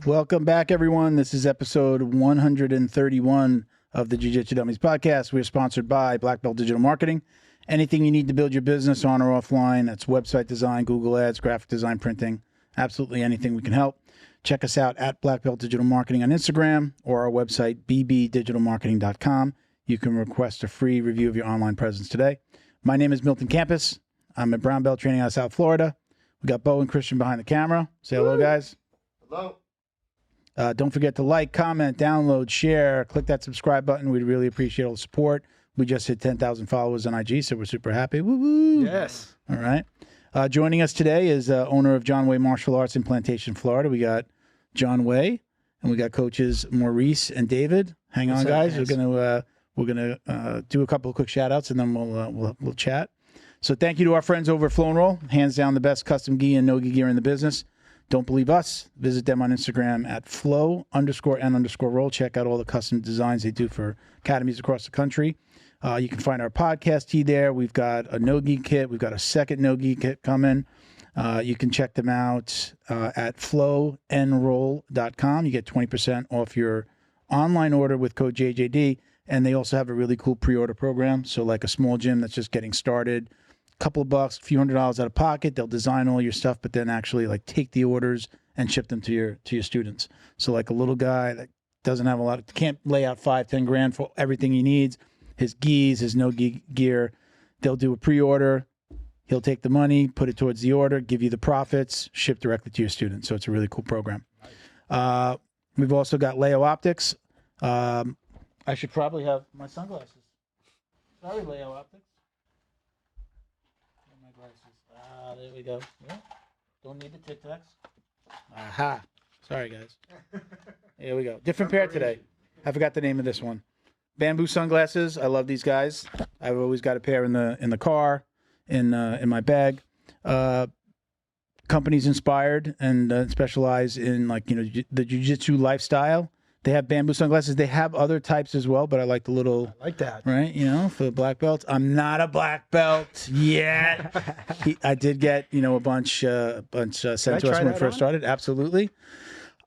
Welcome back, everyone. This is episode 131 of the JJD Dummies podcast. We're sponsored by Black Belt Digital Marketing. Anything you need to build your business on or offline, that's website design, Google Ads, graphic design, printing, absolutely anything we can help. Check us out at Black Belt Digital Marketing on Instagram or our website, bbdigitalmarketing.com. You can request a free review of your online presence today. My name is Milton Campus. I'm a brown belt training out of South Florida. We got Bo and Christian behind the camera. Say hello, guys. Hello. Don't forget to like, comment, download, share, click that subscribe button. We'd really appreciate all the support. We just hit 10,000 followers on IG, so we're super happy. Woo-woo. Yes. All right. Joining us today is owner of John Wai Martial Arts in Plantation, Florida. We got John Wai, and we got coaches Maurice and David. Hang on, guys. We're gonna do a couple of quick shout outs, and then we'll chat. So thank you to our friends over at Flow and Roll. Hands down the best custom gi and no-gi gear in the business. Don't believe us? Visit them on Instagram at flow_and_roll. Check out all the custom designs they do for academies across the country. You can find our podcast tee there. We've got a no-gi kit. We've got a second no-gi kit coming. You can check them out at flowandroll.com. You get 20% off your online order with code JJD. And they also have a really cool pre-order program. So like a small gym that's just getting started, couple of bucks, a few $100s out of pocket. They'll design all your stuff, but then actually like take the orders and ship them to your students. So like a little guy that doesn't have a lot, can't lay out $5-10 grand for everything he needs, his gis, his no gi gear. They'll do a pre-order. He'll take the money, put it towards the order, give you the profits, ship directly to your students. So it's a really cool program. We've also got Leo Optics. I should probably have my sunglasses. Sorry, Leo Optics. My glasses. There we go. Yeah. Don't need the Tic Tacs. Aha. Sorry, guys. Here we go. Different pair today. I forgot the name of this one. Bamboo sunglasses. I love these guys. I've always got a pair in the car, in my bag. Companies inspired and specialize in the jiu-jitsu lifestyle. They have bamboo sunglasses. They have other types as well, but I like the little. I like that. Right, for the black belts. I'm not a black belt yet. I did get a bunch sent to us when we first started. Absolutely.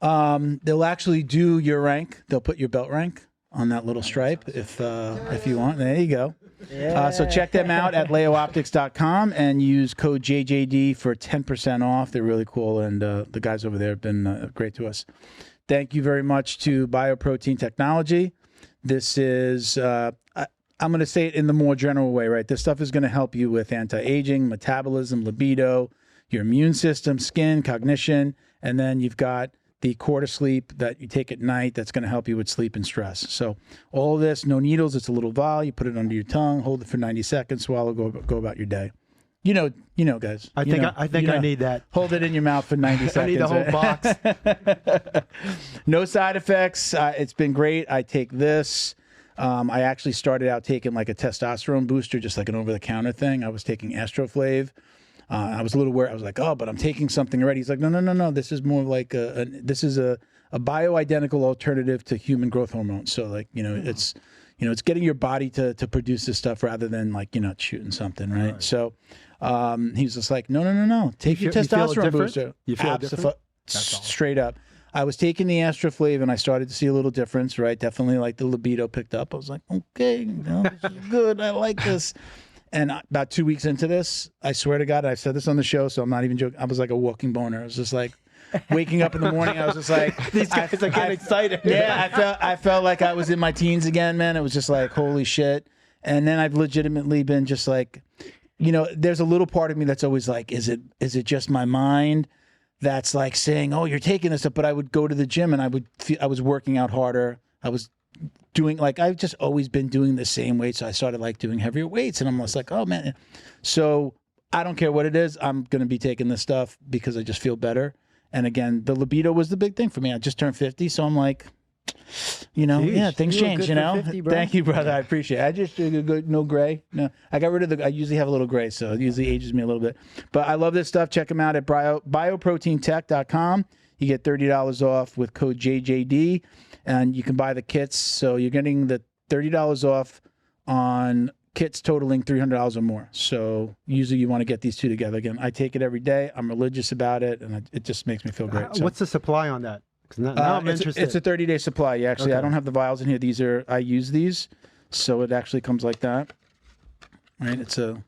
They'll actually do your rank. They'll put your belt rank on that little stripe if you want. There you go. Yeah. So check them out at leooptics.com and use code JJD for 10% off. They're really cool, and the guys over there have been great to us. Thank you very much to Bioprotein Technology. This is, I'm going to say it in the more general way, right? This stuff is going to help you with anti-aging, metabolism, libido, your immune system, skin, cognition, and then you've got the Core to Sleep that you take at night that's going to help you with sleep and stress. So all of this, no needles, it's a little vial. You put it under your tongue, hold it for 90 seconds, swallow, go about your day. You know, guys. I think I need that. Hold it in your mouth for 90 seconds. I need the whole box. No side effects. It's been great. I take this. I actually started out taking like a testosterone booster, just like an over-the-counter thing. I was taking Astroflave. I was a little worried. I was like, oh, but I'm taking something already. He's like, no. This is more like this is a bioidentical alternative to human growth hormone. So like, it's getting your body to produce this stuff rather than like, shooting something, right? So he's just like, no. Take your testosterone booster. You feel different? Straight up. I was taking the Astroflave and I started to see a little difference, right? Definitely like the libido picked up. I was like, okay, this is good. I like this. And about 2 weeks into this, I swear to God, I said this on the show, so I'm not even joking. I was like a walking boner. I was just like waking up in the morning. I was just like, these guys are getting excited. Yeah, I felt like I was in my teens again, man. It was just like, holy shit. And then I've legitimately been just like, there's a little part of me that's always like, is it just my mind that's like saying, oh, you're taking this up? But I would go to the gym and I was working out harder. I was doing I've just always been doing the same weight. So I started like doing heavier weights and I'm just like, oh man. So I don't care what it is. I'm going to be taking this stuff because I just feel better. And again, the libido was the big thing for me. I just turned 50. So I'm like, Jeez, yeah, things change, 50, Thank you, brother. I appreciate it. I just no gray. No, I got rid of I usually have a little gray. So it usually ages me a little bit, but I love this stuff. Check them out at bioproteintech.com. You get $30 off with code JJD, and you can buy the kits. So you're getting the $30 off on kits totaling $300 or more. So usually you want to get these two together. Again, I take it every day. I'm religious about it, and it just makes me feel great. What's the supply on that? Because now I'm interested. It's a 30-day supply. Yeah, actually, I don't have the vials in here. I use these, so it actually comes like that. Right, it's a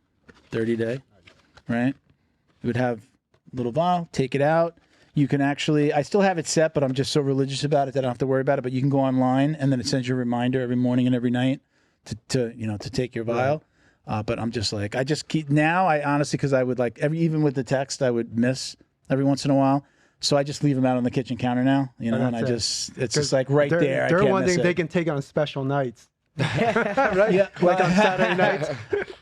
30-day. Right, you would have a little vial. Take it out. You can actually, I still have it set, but I'm just so religious about it that I don't have to worry about it. But you can go online, and then it sends you a reminder every morning and every night to take your vial. Right. But I'm just like, I just keep now. I honestly, because I would like even with the text, I would miss every once in a while. So I just leave them out on the kitchen counter now, and it's just like right there. They're one thing they can take on special nights. Right? Yeah, like on Saturday nights.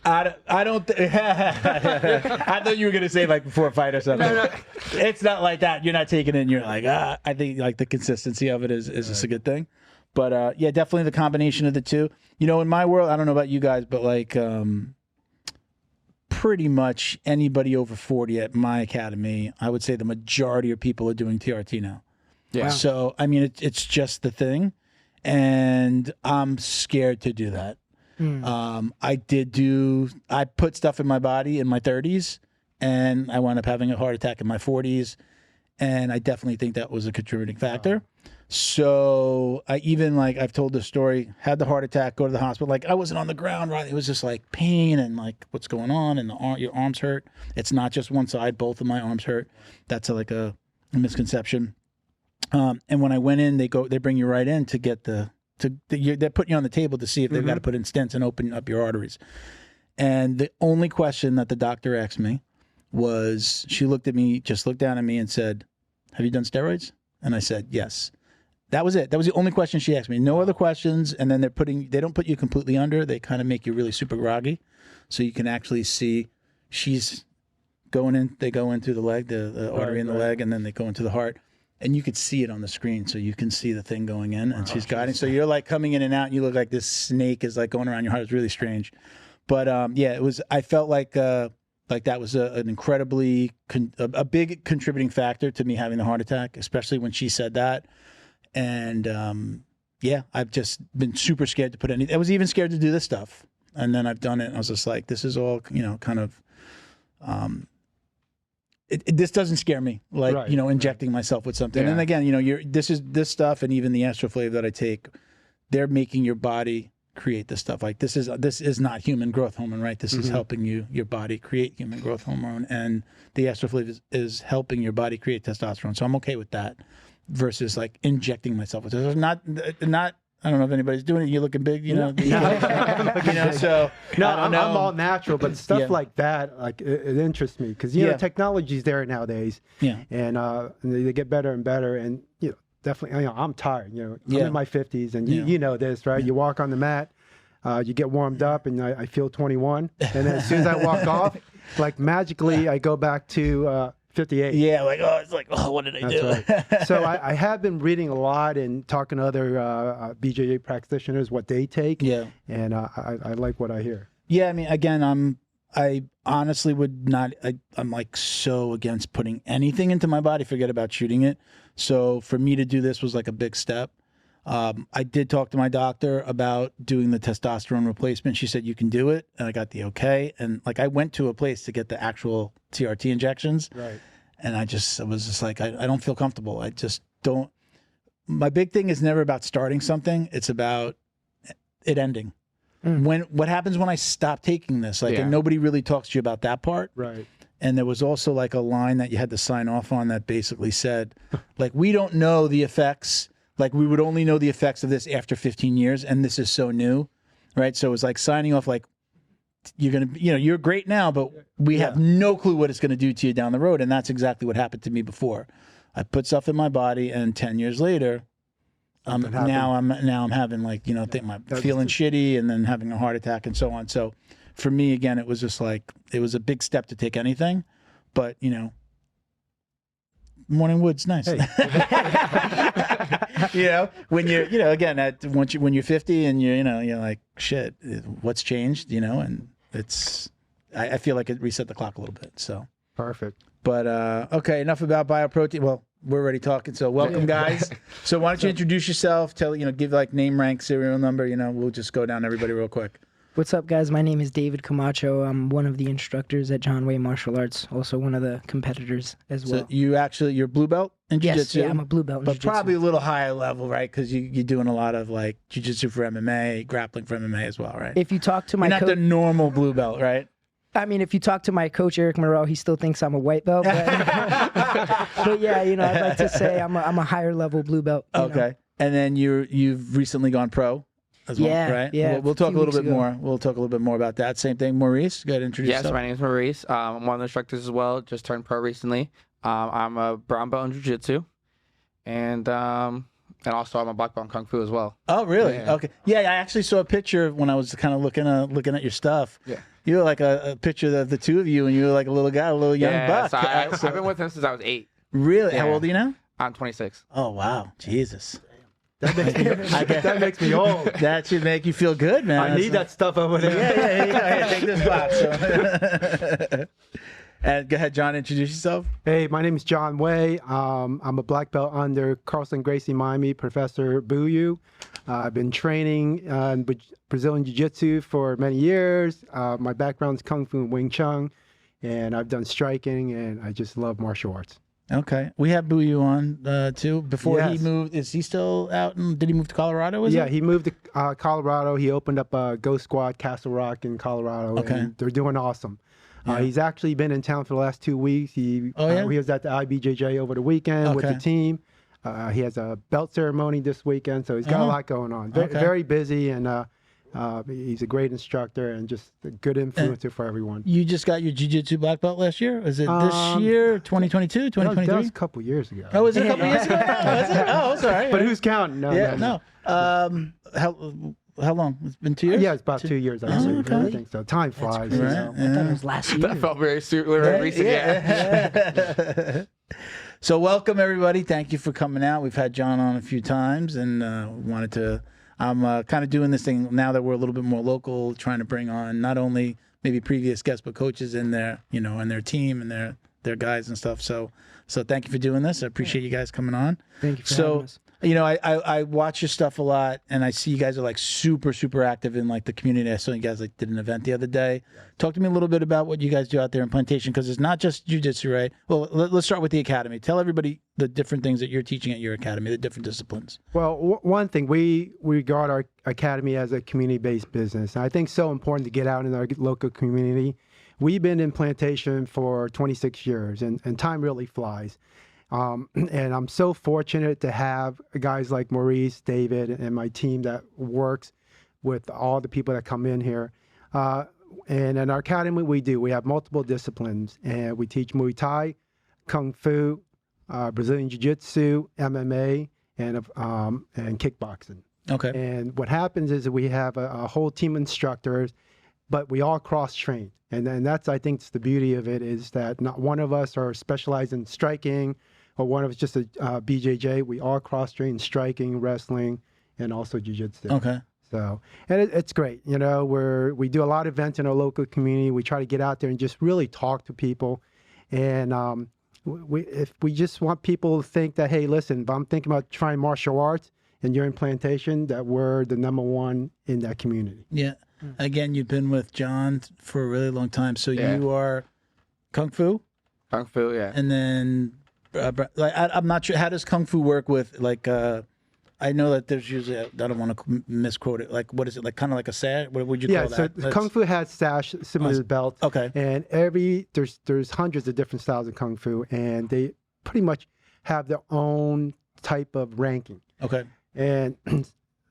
I don't. I thought you were gonna say like before a fight or something. No. It's not like that. You're not taking it. And you're like, I think like the consistency of it is just a good thing. But yeah, definitely the combination of the two. In my world, I don't know about you guys, but like pretty much anybody over 40 at my academy, I would say the majority of people are doing TRT now. Yeah. So I mean, it's just the thing. And I'm scared to do that. I put stuff in my body in my 30s, and I wound up having a heart attack in my 40s, and I definitely think that was a contributing factor. So I've told this story, had the heart attack, go to the hospital, like I wasn't on the ground, right? It was just like pain and like what's going on, and your arms hurt. It's not just one side, both of my arms hurt. That's like a misconception. And when I went in, they bring you right in to get they're putting you on the table to see if they've got to put in stents and open up your arteries. And the only question that the doctor asked me was, she looked down at me and said, "Have you done steroids?" And I said, "Yes." That was it. That was the only question she asked me. No other questions. And then they don't put you completely under. They kind of make you really super groggy. So you can actually see she's going in. They go in through the leg, the artery in the leg, and then they go into the heart. And you could see it on the screen, so you can see the thing going in, and she's guiding. So you're like coming in and out, and you look like this snake is like going around your heart. It's really strange, but yeah, it was. I felt like that was an incredibly a big contributing factor to me having the heart attack, especially when she said that. And yeah, I've just been super scared to put I was even scared to do this stuff, and then I've done it, and I was just like, this is all kind of. This doesn't scare me, like injecting myself with something. Yeah. And again, this stuff, and even the Astroflave that I take, they're making your body create this stuff. Like this is not human growth hormone, right? This is helping your body create human growth hormone, and the Astroflave is helping your body create testosterone. So I'm okay with that, versus like injecting myself with it. Not. I don't know if anybody's doing it. You're looking big, So no, I'm all natural, but stuff like that, like it interests me because technology's there nowadays, and they get better and better, and definitely, I'm tired. I'm in my 50s, and you know this, right? You walk on the mat, you get warmed up, and I feel 21, and then as soon as I walk off, like magically, I go back to 58. Yeah, like, what did I do? Right. So I have been reading a lot and talking to other BJJ practitioners, what they take. Yeah. And I like what I hear. Yeah, I mean, again, I honestly would not, I'm like so against putting anything into my body, forget about shooting it. So for me to do this was like a big step. I did talk to my doctor about doing the testosterone replacement. She said, you can do it. And I got the okay. And like, I went to a place to get the actual TRT injections. Right. And I was just like, I don't feel comfortable. I just don't. My big thing is never about starting something. It's about it ending. What happens when I stop taking this? Like, and nobody really talks to you about that part. Right. And there was also like a line that you had to sign off on that basically said, like, we don't know the effects. Like, we would only know the effects of this after 15 years, and this is so new, right? So it was like signing off, like, you're going to, you're great now, but we have no clue what it's going to do to you down the road. And that's exactly what happened to me before. I put stuff in my body, and 10 years later, now I'm having like, feeling shitty, and then having a heart attack and so on. So for me, again, it was just like, it was a big step to take anything, but morning wood's nice. Hey. When you're, again, when you're 50 and you're like, shit, what's changed, and I feel like it reset the clock a little bit. So perfect. But okay, enough about bioprotein. Well, we're already talking, so welcome, guys. So why don't you introduce yourself? Tell give like name, rank, serial number. We'll just go down everybody real quick. What's up, guys? My name is David Camacho. I'm one of the instructors at John Wai Martial Arts, also one of the competitors as well. So you're blue belt in jiu-jitsu? Yes, yeah, I'm a blue belt in but jiu-jitsu. Probably a little higher level, right? Because you're doing a lot of like jiu-jitsu for MMA, grappling for MMA as well, right? If you talk to my you're not the normal blue belt, right? I mean, if you talk to my coach, Eric Moreau, he still thinks I'm a white belt. But yeah, I'd like to say I'm a higher level blue belt. Okay. And then you've recently gone pro as well, right? Yeah. We'll talk a little bit more. We'll talk a little bit more about that. Same thing. Maurice, go ahead and introduce yourself. Yes, my name is Maurice. I'm one of the instructors as well. Just turned pro recently. I'm a brown belt in jiu-jitsu. And also I'm a black belt in kung fu as well. Oh, really? Yeah. Okay. Yeah, I actually saw a picture when I was kind of looking at your stuff. Yeah. You were like a picture of the two of you, and you were like a little guy, a little young buck. So I've been with him since I was 8. Really? Yeah. How old are you now? I'm 26. Oh, wow. Jesus. That makes me old. That should make you feel good, man. I need that stuff over there. Yeah, take this box. So. And go ahead, John, introduce yourself. Hey, my name is John Wai. I'm a black belt under Carlson Gracie Miami, Professor Buyu. I've been training in Brazilian Jiu-Jitsu for many years. My background's Kung Fu and Wing Chun, and I've done striking, and I just love martial arts. Okay. We have Buyu on, too. Before he moved, is he still out? Did he move to Colorado? He moved to Colorado. He opened up a Ghost Squad, Castle Rock in Colorado. Okay. And they're doing awesome. Yeah. He's actually been in town for the last 2 weeks. He was at the IBJJ over the weekend with the team. He has a belt ceremony this weekend, so he's got a lot going on. Very busy, and he's a great instructor and just a good influencer for everyone. You just got your jiu-jitsu black belt last year? Was it this year, 2022, 2023? That was a couple years ago. Oh, was it a couple years ago? Was it? Oh, sorry. But who's counting? No. How long? It's been 2 years? Yeah, it's about 2 years. I think so. Time flies. Right. I thought it was last year. That felt very recent. Yeah. So welcome, everybody. Thank you for coming out. We've had John on a few times, and wanted to... I'm kind of doing this thing now that we're a little bit more local, trying to bring on not only maybe previous guests, but coaches in their, and their team and their guys and stuff. So thank you for doing this. I appreciate you guys coming on. Thank you for having us. I watch your stuff a lot, and I see you guys are like super, super active in like the community. I saw you guys like did an event the other day. Talk to me a little bit about what you guys do out there in Plantation, because it's not just jiu-jitsu, right? Well, let's start with the academy. Tell everybody the different things that you're teaching at your academy, the different disciplines. Well, one thing, we regard our academy as a community-based business. And I think it's so important to get out in our local community. We've been in Plantation for 26 years, and time really flies. And I'm so fortunate to have guys like Maurice, David, and my team that works with all the people that come in here. And in our academy, we have multiple disciplines, and we teach Muay Thai, Kung Fu, Brazilian Jiu-Jitsu, MMA, and kickboxing. Okay. And what happens is that we have a whole team of instructors, but we all cross-train. And that's, I think, the beauty of it, is that not one of us are specialized in striking, or one of us just a BJJ. We all cross-train striking, wrestling, and also jiu-jitsu. Okay. So, and it's great. We do a lot of events in our local community. We try to get out there and just really talk to people. And if we just want people to think that, hey, listen, if I'm thinking about trying martial arts and you're in Plantation, that we're the #1 in that community. Yeah. Again, you've been with John for a really long time. So you are Kung Fu? Kung Fu, yeah. And then... I'm not sure. How does Kung Fu work with, like, I know that there's usually, I don't want to misquote it, like, what is it, like, kind of like a sash? What would you call that? Yeah, so Kung Fu has sash similar to the belt. Okay. And there's hundreds of different styles of Kung Fu, and they pretty much have their own type of ranking. Okay. And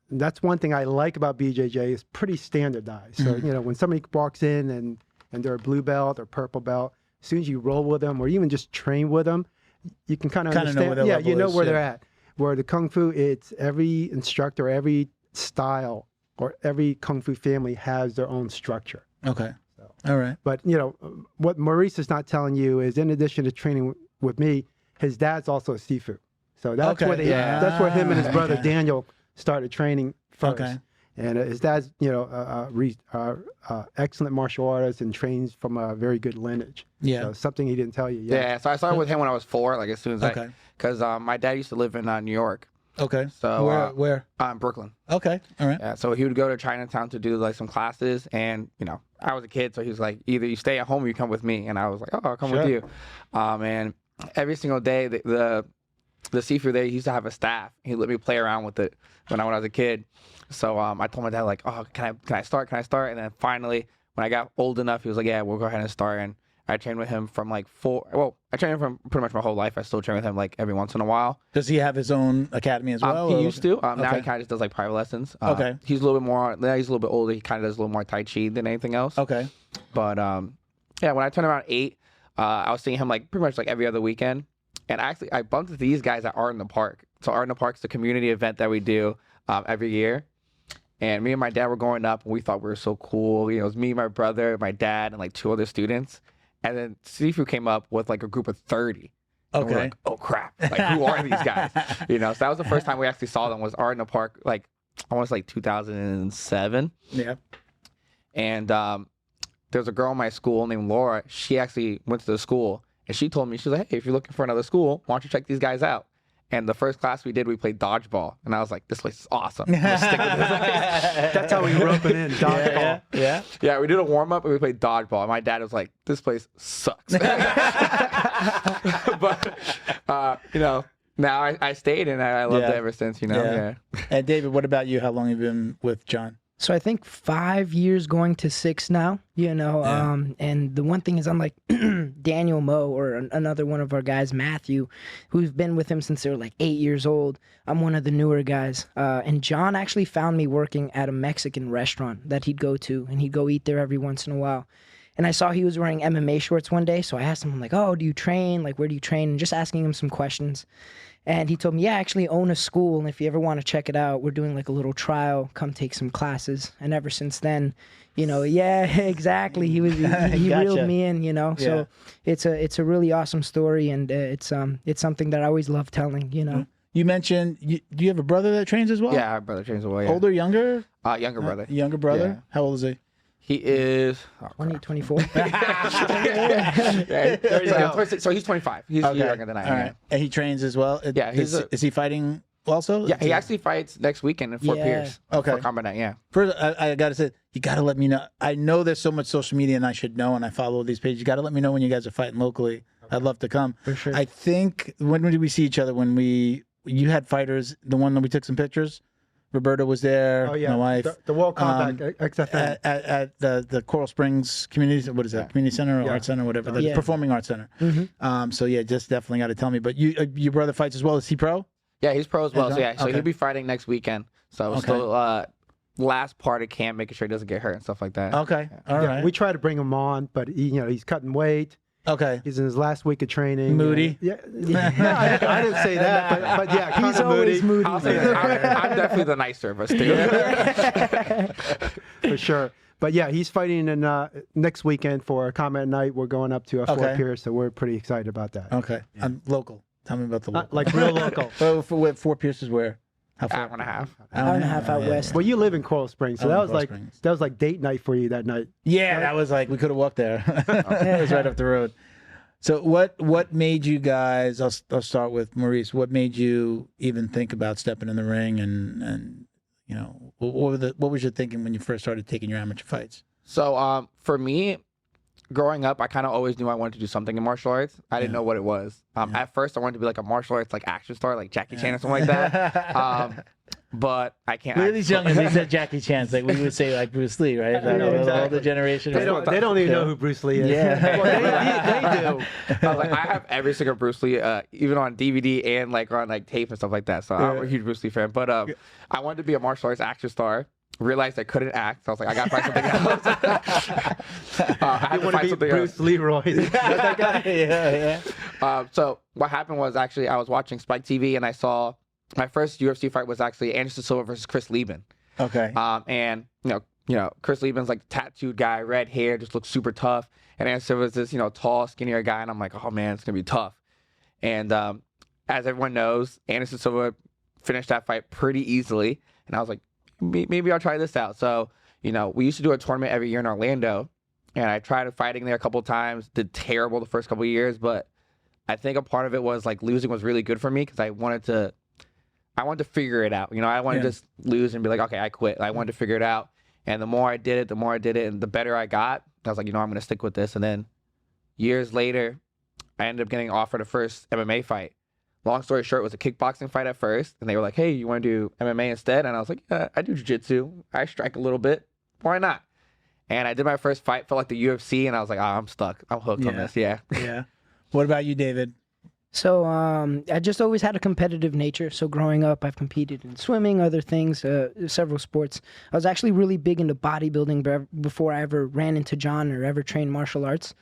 that's one thing I like about BJJ, is pretty standardized. So, when somebody walks in and they're a blue belt or purple belt, as soon as you roll with them or even just train with them, you can kind of understand. You know where they're at. Where the Kung Fu, it's every instructor, every style, or every Kung Fu family has their own structure. Okay. So, all right. But, what Maurice is not telling you is, in addition to training with me, his dad's also a Sifu. So that's where him and his brother Daniel started training first. Okay. And his dad's, excellent martial artist and trains from a very good lineage. Yeah. So something he didn't tell you yet. Yeah, so I started with him when I was 4, like as soon as because my dad used to live in New York. Okay. So where? Brooklyn. Okay. All right. Yeah. So he would go to Chinatown to do like some classes, and I was a kid, so he was like, either you stay at home or you come with me, and I was like, oh, I'll come with you. And every single day the Sifu there, he used to have a staff. He let me play around with it when I was a kid. So I told my dad like, oh, can I start? And then finally, when I got old enough, he was like, yeah, we'll go ahead and start. And I trained with him from I trained him from pretty much my whole life. I still train with him like every once in a while. Does he have his own academy as well? He used to. Now he kind of just does like private lessons. Okay. He's a little bit more. Now he's a little bit older. He kind of does a little more Tai Chi than anything else. Okay. But yeah, when I turned around 8, I was seeing him like pretty much like every other weekend. And actually, I bumped into these guys at Art in the Park. So Art in the Park's the community event that we do every year. And me and my dad were going up, and we thought we were so cool. It was me, my brother, my dad, and like 2 other students. And then Sifu came up with like a group of 30. And we're like, oh crap! Like, who are these guys? So that was the first time we actually saw them. Was Art in the Park, like almost like 2007. Yeah. And there was a girl in my school named Laura. She actually went to the school, and she told me, she was like, hey, if you're looking for another school, why don't you check these guys out? And the first class we did, we played dodgeball. And I was like, this place is awesome. I'm gonna stick with this place. That's how we rope it in, dodgeball. Yeah, we did a warm-up and we played dodgeball. And my dad was like, this place sucks. But, now I stayed and I loved it ever since, Yeah. And David, what about you? How long have you been with John? So I think 5 years going to 6 now, and the one thing is unlike Daniel Mo or another one of our guys, Matthew, who's been with him since they were like 8 years old. I'm one of the newer guys. And John actually found me working at a Mexican restaurant that he'd go to, and he'd go eat there every once in a while. And I saw he was wearing MMA shorts one day, so I asked him, I'm like, oh, do you train? Like, where do you train? And just asking him some questions. And he told me, yeah, I actually own a school, and if you ever want to check it out, we're doing like a little trial. Come take some classes. And ever since then, yeah, exactly. He reeled me in, So it's a really awesome story, and it's something that I always love telling, You mentioned, do you have a brother that trains as well? Yeah, our brother trains as well. Yeah. Older, younger? Younger brother. Younger brother? Yeah. How old is he? He is 24. So he's 25. He's younger than I am. All right. And he trains as well? Yeah. Is he fighting also? Yeah, he actually fights next weekend in Fort Pierce. Okay. For Combat Night, yeah. First, I got to say, you got to let me know. I know there's so much social media and I should know, and I follow these pages. You got to let me know when you guys are fighting locally. I'd love to come. For sure. I think, when did we see each other? You had fighters, the one that we took some pictures? Roberta was there. Oh yeah, my wife. The World Combat XFN at the Coral Springs Community. What is that? Community Center or Art Center, whatever. The Performing Arts Center. Mm-hmm. So yeah, just definitely got to tell me. But your brother fights as well. Is he pro? Yeah, he's pro as well. So he'll be fighting next weekend. So still last part of camp, making sure he doesn't get hurt and stuff like that. Okay, all right. We try to bring him on, but he's cutting weight. Okay. He's in his last week of training. Moody? Yeah. I didn't say that, but yeah, kind he's of always moody. I'll say I'm definitely the nicer of us, too. For sure. But yeah, he's fighting in next weekend for a Combat Night. We're going up to Fort Pierce, so we're pretty excited about that. Okay. Yeah. I'm local. Tell me about the local. Like real local. So Fort Pierce is where? How far? Hour and a half. Hour and a half out west. Well, you live in Coral Springs, so that was like date night for you that night. Yeah, right? That was like we could have walked there. It was right up the road. So what made you guys? I'll start with Maurice. What made you even think about stepping in the ring, and what was your thinking when you first started taking your amateur fights? So for me, growing up, I kind of always knew I wanted to do something in martial arts. I didn't know what it was. At first, I wanted to be like a martial arts like action star, like Jackie Chan or something like that. But I can't. Look at these youngins. They said Jackie Chan's like we would say like Bruce Lee, right? All the generation. They don't even know who Bruce Lee is. Yeah, they do. I was like, I have every single Bruce Lee, even on DVD and like on like tape and stuff like that. So I'm a huge Bruce Lee fan. But I wanted to be a martial arts action star. Realized I couldn't act, so I was like, I gotta find something else. I want to be Bruce Leroy. That guy? Yeah. So what happened was actually I was watching Spike TV and I saw my first UFC fight was actually Anderson Silva versus Chris Lieben. Okay. And Chris Lieben's like tattooed guy, red hair, just looks super tough. And Anderson Silva's this tall, skinnier guy, and I'm like, oh man, it's gonna be tough. And as everyone knows, Anderson Silva finished that fight pretty easily, and I was like, maybe I'll try this out. So, we used to do a tournament every year in Orlando, and I tried fighting there a couple of times, did terrible the first couple of years, but I think a part of it was like losing was really good for me because I wanted to I wanted to figure it out. You know, I wanted to just lose and be like, okay, I quit. I wanted to figure it out. And the more I did it, and the better I got, I was like, you know, I'm going to stick with this. And then years later, I ended up getting offered a first MMA fight. Long story short, it was a kickboxing fight at first. And they were like, hey, you want to do MMA instead? And I was like, yeah, I do jiu-jitsu. I strike a little bit. Why not? And I did my first fight for like the UFC. And I was like, oh, I'm stuck. I'm hooked on this. Yeah. Yeah. What about you, David? So I just always had a competitive nature. So growing up, I've competed in swimming, other things, several sports. I was actually really big into bodybuilding before I ever ran into John or ever trained martial arts.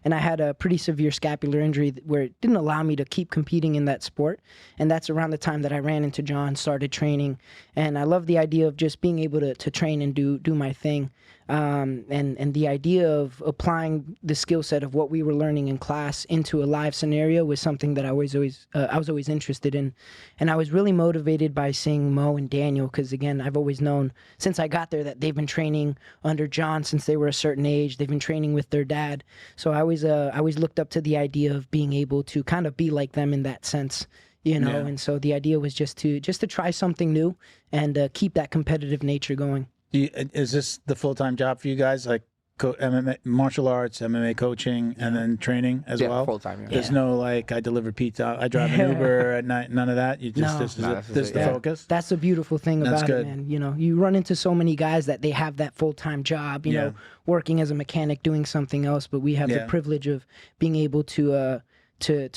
And I had a pretty severe scapular injury where it didn't allow me to keep competing in that sport. And that's around the time that I ran into John, started training. And I love the idea of just being able to train and do my thing. And the idea of applying the skill set of what we were learning in class into a live scenario was something that I was always interested in. And I was really motivated by seeing Mo and Daniel, because again, I've always known since I got there that they've been training under John since they were a certain age. They've been training with their dad. So I always looked up to the idea of being able to kind of be like them in that sense. You know, and so the idea was just to try something new and keep that competitive nature going. Is this the full-time job for you guys, like MMA, martial arts, MMA coaching, and then training as well? Full-time. There's no like I deliver pizza, I drive an Uber at night, none of that. You just this is the focus. That's the beautiful thing about it, man. You know, you run into so many guys that they have that full-time job, you know, working as a mechanic, doing something else, but we have the privilege of being able to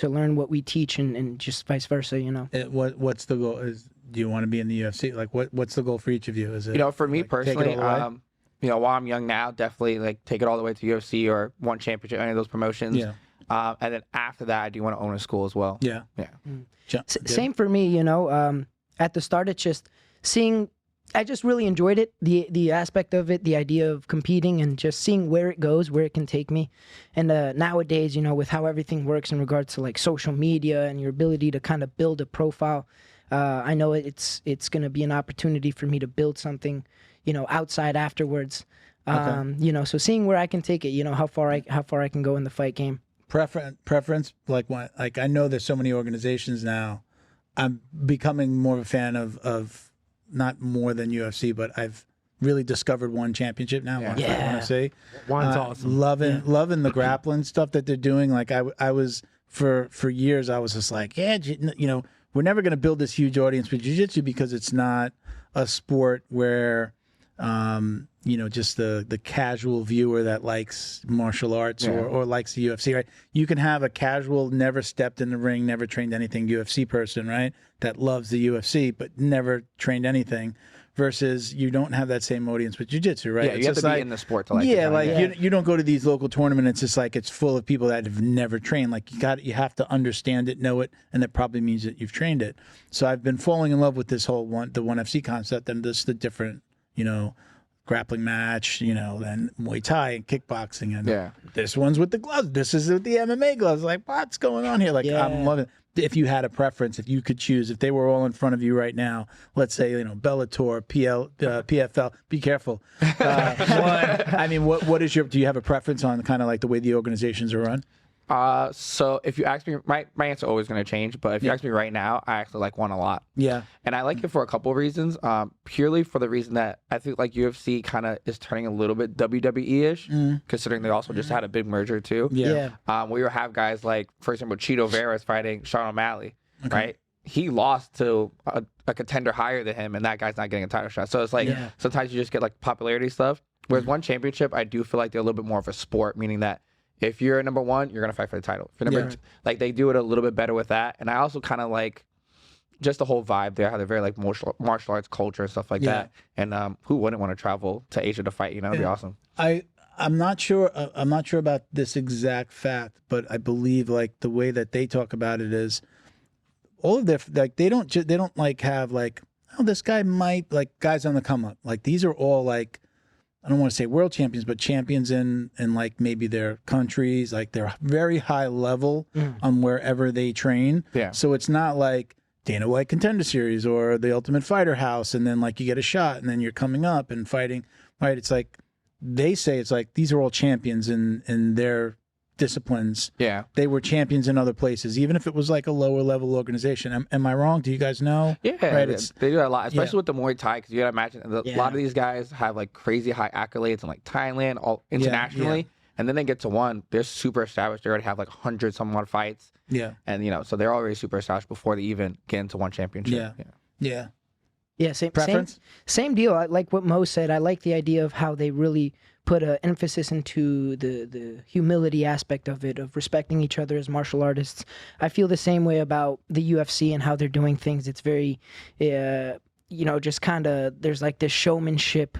learn what we teach and just vice versa, you know. What's the goal? Do you want to be in the UFC? Like, what's the goal for each of you? Is it, you know, for me like, personally, you know, while I'm young now, definitely like take it all the way to UFC or one championship, any of those promotions. Yeah. And then after that, I do want to own a school as well. Yeah. Yeah. Same for me, you know. At the start, it's just seeing. I just really enjoyed it, the aspect of it, the idea of competing and just seeing where it goes, where it can take me. And nowadays, you know, with how everything works in regards to like social media and your ability to kind of build a profile, I know it's going to be an opportunity for me to build something, you know, outside afterwards. You know, so seeing where I can take it, you know, how far I can go in the fight game. Preference, like I know there's so many organizations now. I'm becoming more of a fan of not more than UFC, but I've really discovered one championship now. One UFC. One's awesome. Loving the grappling stuff that they're doing. Like I was for years, I was just like, you know, we're never going to build this huge audience with jiu-jitsu because it's not a sport where, you know, just the casual viewer that likes martial arts or likes the UFC, right? You can have a casual, never stepped in the ring, never trained anything UFC person, right? That loves the UFC, but never trained anything. Versus you don't have that same audience with jiu-jitsu, right? Yeah, you have to be in the sport to like it. Yeah, like you don't go to these local tournaments. It's just like it's full of people that have never trained. Like you have to understand it, know it, and that probably means that you've trained it. So I've been falling in love with this whole the ONE FC concept and just the different, you know, grappling match, you know, then Muay Thai and kickboxing, and this one's with the gloves. This is with the MMA gloves. Like, what's going on here? Like, I'm loving it. If you had a preference, if you could choose, if they were all in front of you right now, let's say, you know, Bellator, PFL, be careful. I mean, what is do you have a preference on kind of like the way the organizations are run? So if you ask me, my answer always going to change, but if you ask me right now, I actually like one a lot. Yeah. And I like it for a couple of reasons. Purely for the reason that I think like UFC kind of is turning a little bit WWE-ish, considering they also just had a big merger too. Yeah. We will have guys like, for example, Cheeto Vera's fighting Sean O'Malley, right? He lost to a contender higher than him, and that guy's not getting a title shot. So it's like, sometimes you just get like popularity stuff. Whereas one championship, I do feel like they're a little bit more of a sport, meaning that if you're number one, you're going to fight for the title. If you're number two, like they do it a little bit better with that. And I also kind of like just the whole vibe there, how they're very like martial arts culture and stuff like that. And who wouldn't want to travel to Asia to fight? You know, it'd be awesome. I'm not sure about this exact fact, but I believe like the way that they talk about it is all of their, like, they don't like have like, oh, this guy might, like, guys on the come up. Like, these are all like, I don't want to say world champions, but champions in like maybe their countries. Like, they're very high level on wherever they train. Yeah. So it's not like Dana White Contender Series or the Ultimate Fighter House, and then like you get a shot and then you're coming up and fighting. Right? It's like they say it's like these are all champions in their disciplines. Yeah. They were champions in other places, even if it was like a lower level organization. Am I wrong? Do you guys know? Yeah, right? They do that a lot, especially with the Muay Thai, because you gotta imagine a lot of these guys have like crazy high accolades in like Thailand, all internationally, and then they get to one, they're super established. They already have like 100 some odd fights. Yeah. And so they're already super established before they even get into one championship. Yeah, same deal. I like what Mo said. I like the idea of how they really put an emphasis into the humility aspect of it, of respecting each other as martial artists. I feel the same way about the UFC and how they're doing things. It's very, just kind of, there's like this showmanship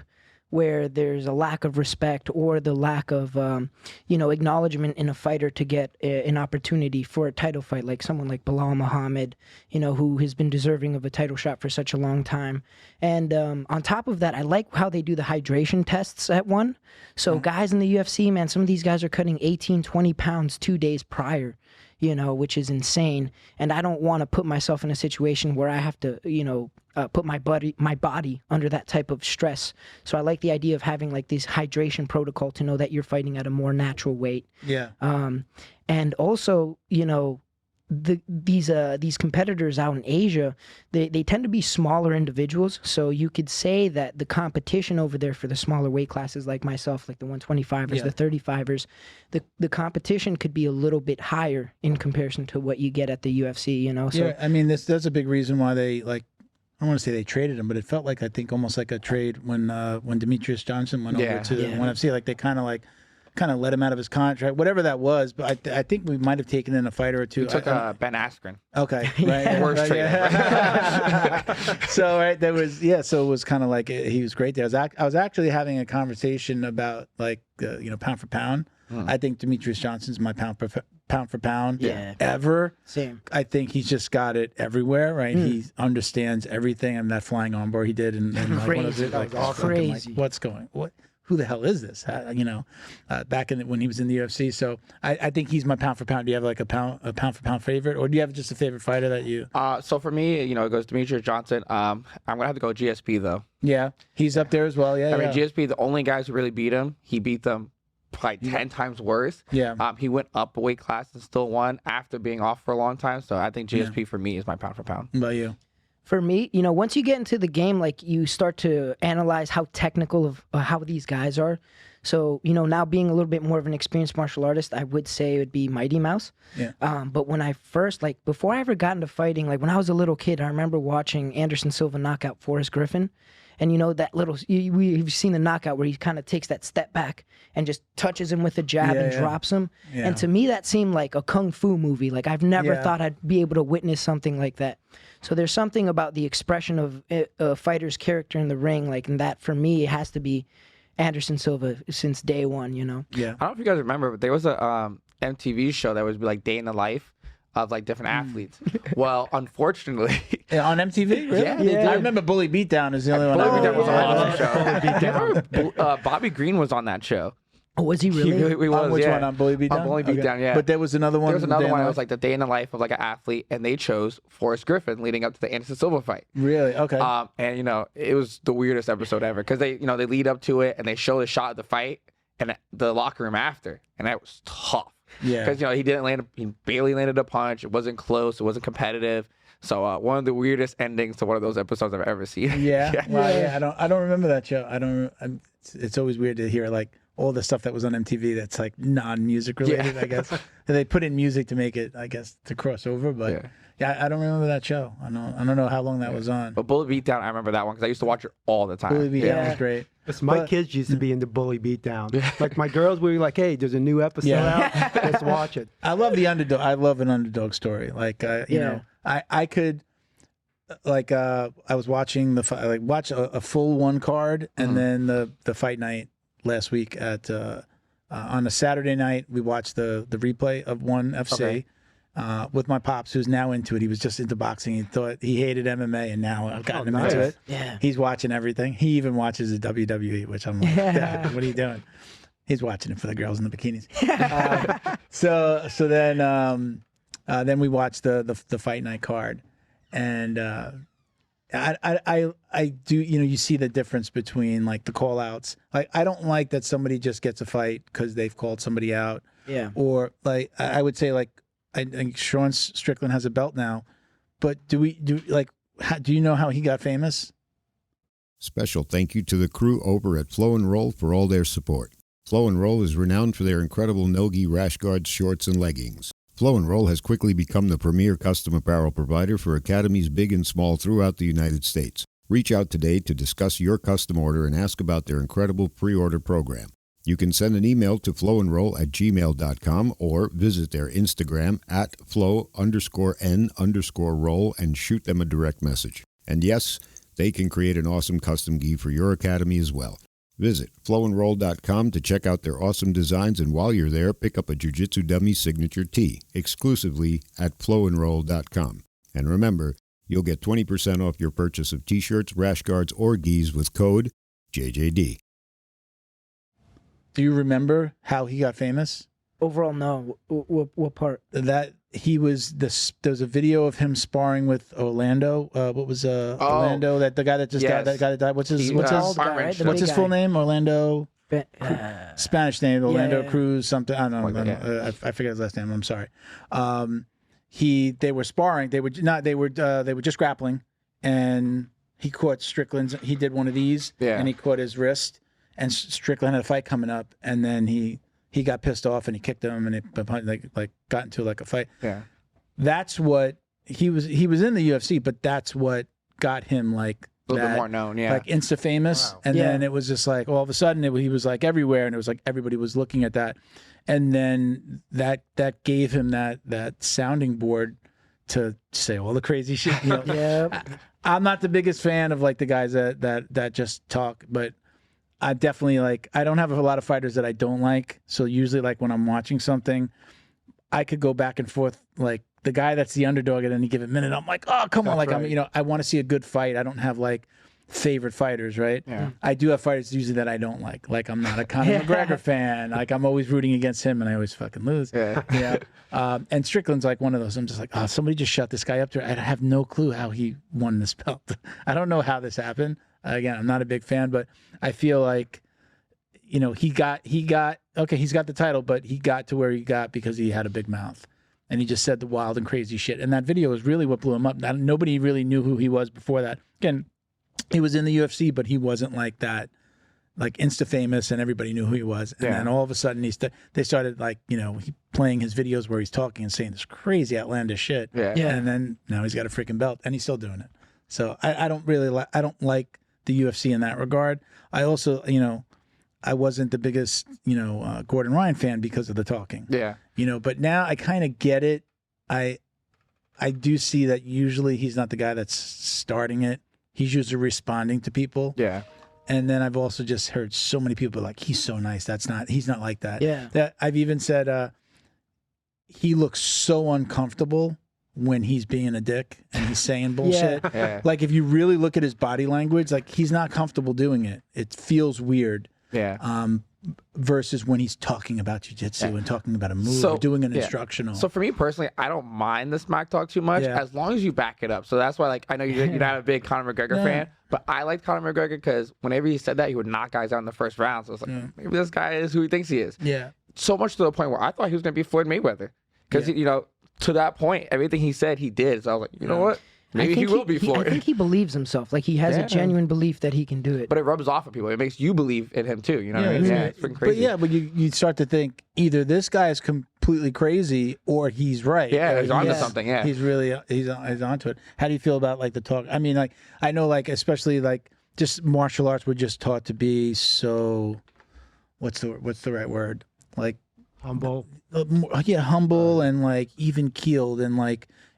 where there's a lack of respect or the lack of, acknowledgement in a fighter to get an opportunity for a title fight, like someone like Bilal Muhammad, who has been deserving of a title shot for such a long time. And on top of that, I like how they do the hydration tests at one. So guys in the UFC, man, some of these guys are cutting 18, 20 pounds 2 days prior, which is insane. And I don't want to put myself in a situation where I have to, put my body under that type of stress. So I like the idea of having like this hydration protocol to know that you're fighting at a more natural weight. Yeah. And also, these competitors out in Asia, they tend to be smaller individuals. So you could say that the competition over there for the smaller weight classes, like myself, like the 125ers, the 35ers, the competition could be a little bit higher in comparison to what you get at the UFC. So, yeah, I mean, that's a big reason why they like. I don't want to say they traded him, but it felt like, I think, almost like a trade when Demetrius Johnson went over to the ONE FC. Like they kind of let him out of his contract, whatever that was. But I think we might have taken in a fighter or two. We took Ben Askren. Okay, right. Worst trade ever. So there was so it was kind of like he was great there. I was actually having a conversation about like pound for pound. I think Demetrius Johnson's my pound for pound ever. Same. I think he's just got it everywhere, right? He understands everything. And that flying arm bar he did, and like, what was it? Like, crazy. Like, what's going? Who the hell is this? Back when he was in the UFC. So I think he's my pound for pound. Do you have like a pound for pound favorite, or do you have just a favorite fighter that you? So for me, it goes Demetrius Johnson. I'm gonna have to go GSP though. Yeah, he's up there as well. Yeah, I mean GSP, the only guys who really beat him, he beat them probably 10 times worse. Yeah. He went up a weight class and still won after being off for a long time. So I think GSP for me is my pound for pound. What about you? For me, once you get into the game, like you start to analyze how technical of how these guys are. So, now being a little bit more of an experienced martial artist, I would say it would be Mighty Mouse. Yeah. But when I first, before I ever got into fighting, like when I was a little kid, I remember watching Anderson Silva knock out Forrest Griffin. And that little, we've seen the knockout where he kind of takes that step back and just touches him with a jab and drops him. Yeah. And to me, that seemed like a kung fu movie. Like I've never thought I'd be able to witness something like that. So there's something about the expression of a fighter's character in the ring, and that for me, it has to be Anderson Silva since day one, Yeah. I don't know if you guys remember, but there was a MTV show that was like day in the life of like different athletes. Well, unfortunately, on MTV, really? Yeah. I remember Bully Beatdown is the only one. Bully Beatdown was an awesome show. Bobby Green was on that show. Oh, was he really? He was, on which one? On Bully Beatdown? On Bully Beatdown, yeah. But there was another one. There was another one that was like the day in the life of like an athlete, and they chose Forrest Griffin leading up to the Anderson Silva fight. Really? Okay. And it was the weirdest episode ever because they lead up to it and they show the shot of the fight and the locker room after, and that was tough. Yeah. Because he barely landed a punch. It wasn't close. It wasn't competitive. So one of the weirdest endings to one of those episodes I've ever seen. Yeah. Well, I don't remember that show. It's always weird to hear like all the stuff that was on MTV that's like non-music related. I guess they put in music to make it, I guess, to cross over. But I don't remember that show. I don't know how long that was on. But Bully Beatdown, I remember that one because I used to watch it all the time. Bully Beatdown was great. My kids used to be into Bully Beatdown. Like my girls were like, "Hey, there's a new episode out. Let's watch it." I love the underdog. I love an underdog story. Like I could. I was watching watch a full one card and then the fight night last week at on a Saturday night we watched the replay of ONE FC with my pops who's now into it. He was just into boxing. He hated MMA and now I've gotten him into it. Yeah. He's watching everything. He even watches the WWE, which I'm like, Dad, what are you doing? He's watching it for the girls in the bikinis. So then we watched the fight night card. And I do, you see the difference between like the call outs. Like I don't like that somebody just gets a fight because they've called somebody out. Yeah. Or like I would say like I think Sean Strickland has a belt now, but do you know how he got famous? Special thank you to the crew over at Flow and Roll for all their support. Flow and Roll is renowned for their incredible no-gi rash guards, shorts, and leggings. Flow and Roll has quickly become the premier custom apparel provider for academies big and small throughout the United States. Reach out today to discuss your custom order and ask about their incredible pre-order program. You can send an email to flowandroll@gmail.com or visit their Instagram at flow_n_roll and shoot them a direct message. And yes, they can create an awesome custom gi for your academy as well. Visit flowandroll.com to check out their awesome designs, and while you're there, pick up a Jiu-Jitsu Dummy signature tee exclusively at flowandroll.com. And remember, you'll get 20% off your purchase of t-shirts, rash guards, or gis with code JJD. Do you remember how he got famous? Overall, no. What part? That he was this. There was a video of him sparring with Orlando. What was Orlando? That the guy that just died. That guy that died. What's his full name? Orlando. Spanish name. Orlando Cruz. Something. I don't know. I forget his last name. I'm sorry. They were sparring. They were not. They were just grappling, and he caught Strickland's. He did one of these, and he caught his wrist. And Strickland had a fight coming up, and then he got pissed off and he kicked him, and it like got into like a fight. Yeah, that's what he was in the UFC, but that's what got him like a little bit more known, like insta famous. Wow. And then it was just like all of a sudden he was like everywhere, and it was like everybody was looking at that, and then that gave him that sounding board to say all the crazy shit. You know? I'm not the biggest fan of like the guys that just talk, but I definitely I don't have a lot of fighters that I don't like. So usually like when I'm watching something, I could go back and forth. Like the guy that's the underdog at any given minute, I'm like, oh, come on. Like, right. I want to see a good fight. I don't have like favorite fighters, right? Yeah. I do have fighters usually that I don't like. Like I'm not a Conor McGregor fan. Like I'm always rooting against him and I always fucking lose. Yeah. And Strickland's like one of those. I'm just like, oh, somebody just shut this guy up there. I have no clue how he won this belt. I don't know how this happened. Again, I'm not a big fan, but I feel like, he got okay, he's got the title, but he got to where he got because he had a big mouth. And he just said the wild and crazy shit. And that video was really what blew him up. Nobody really knew who he was before that. Again, he was in the UFC, but he wasn't like that, like insta famous, and everybody knew who he was. And then all of a sudden, they started playing his videos where he's talking and saying this crazy outlandish shit. Yeah. And then now he's got a freaking belt, and he's still doing it. So I don't really I don't like the UFC in that regard. I also, I wasn't the biggest, Gordon Ryan fan because of the talking. Yeah. But now I kind of get it. I do see that usually he's not the guy that's starting it. He's usually responding to people. Yeah. And then I've also just heard so many people like, he's so nice. He's not like that. Yeah. That I've even said he looks so uncomfortable when he's being a dick and he's saying bullshit. Yeah. Like if you really look at his body language, like he's not comfortable doing it. It feels weird. Yeah. Versus when he's talking about jiu-jitsu and talking about a move or doing an instructional. So for me personally, I don't mind the smack talk too much as long as you back it up. So that's why I know you're not a big Conor McGregor fan, but I like Conor McGregor because whenever he said that, he would knock guys out in the first round. So it's like, maybe this guy is who he thinks he is. Yeah. So much to the point where I thought he was going to be Floyd Mayweather. Because, to that point, everything he said, he did. So I was like, you know what? Maybe he will be Floyd. I think he believes himself. Like he has a genuine belief that he can do it. But it rubs off on people. It makes you believe in him too. You know what I mean? Yeah, it's freaking crazy. But you start to think either this guy is completely crazy or he's right. Yeah, he's onto something. Yeah, he's really he's onto it. How do you feel about the talk? I mean, I know especially just martial arts were just taught to be so. What's the right word? Humble. Humble and even keeled and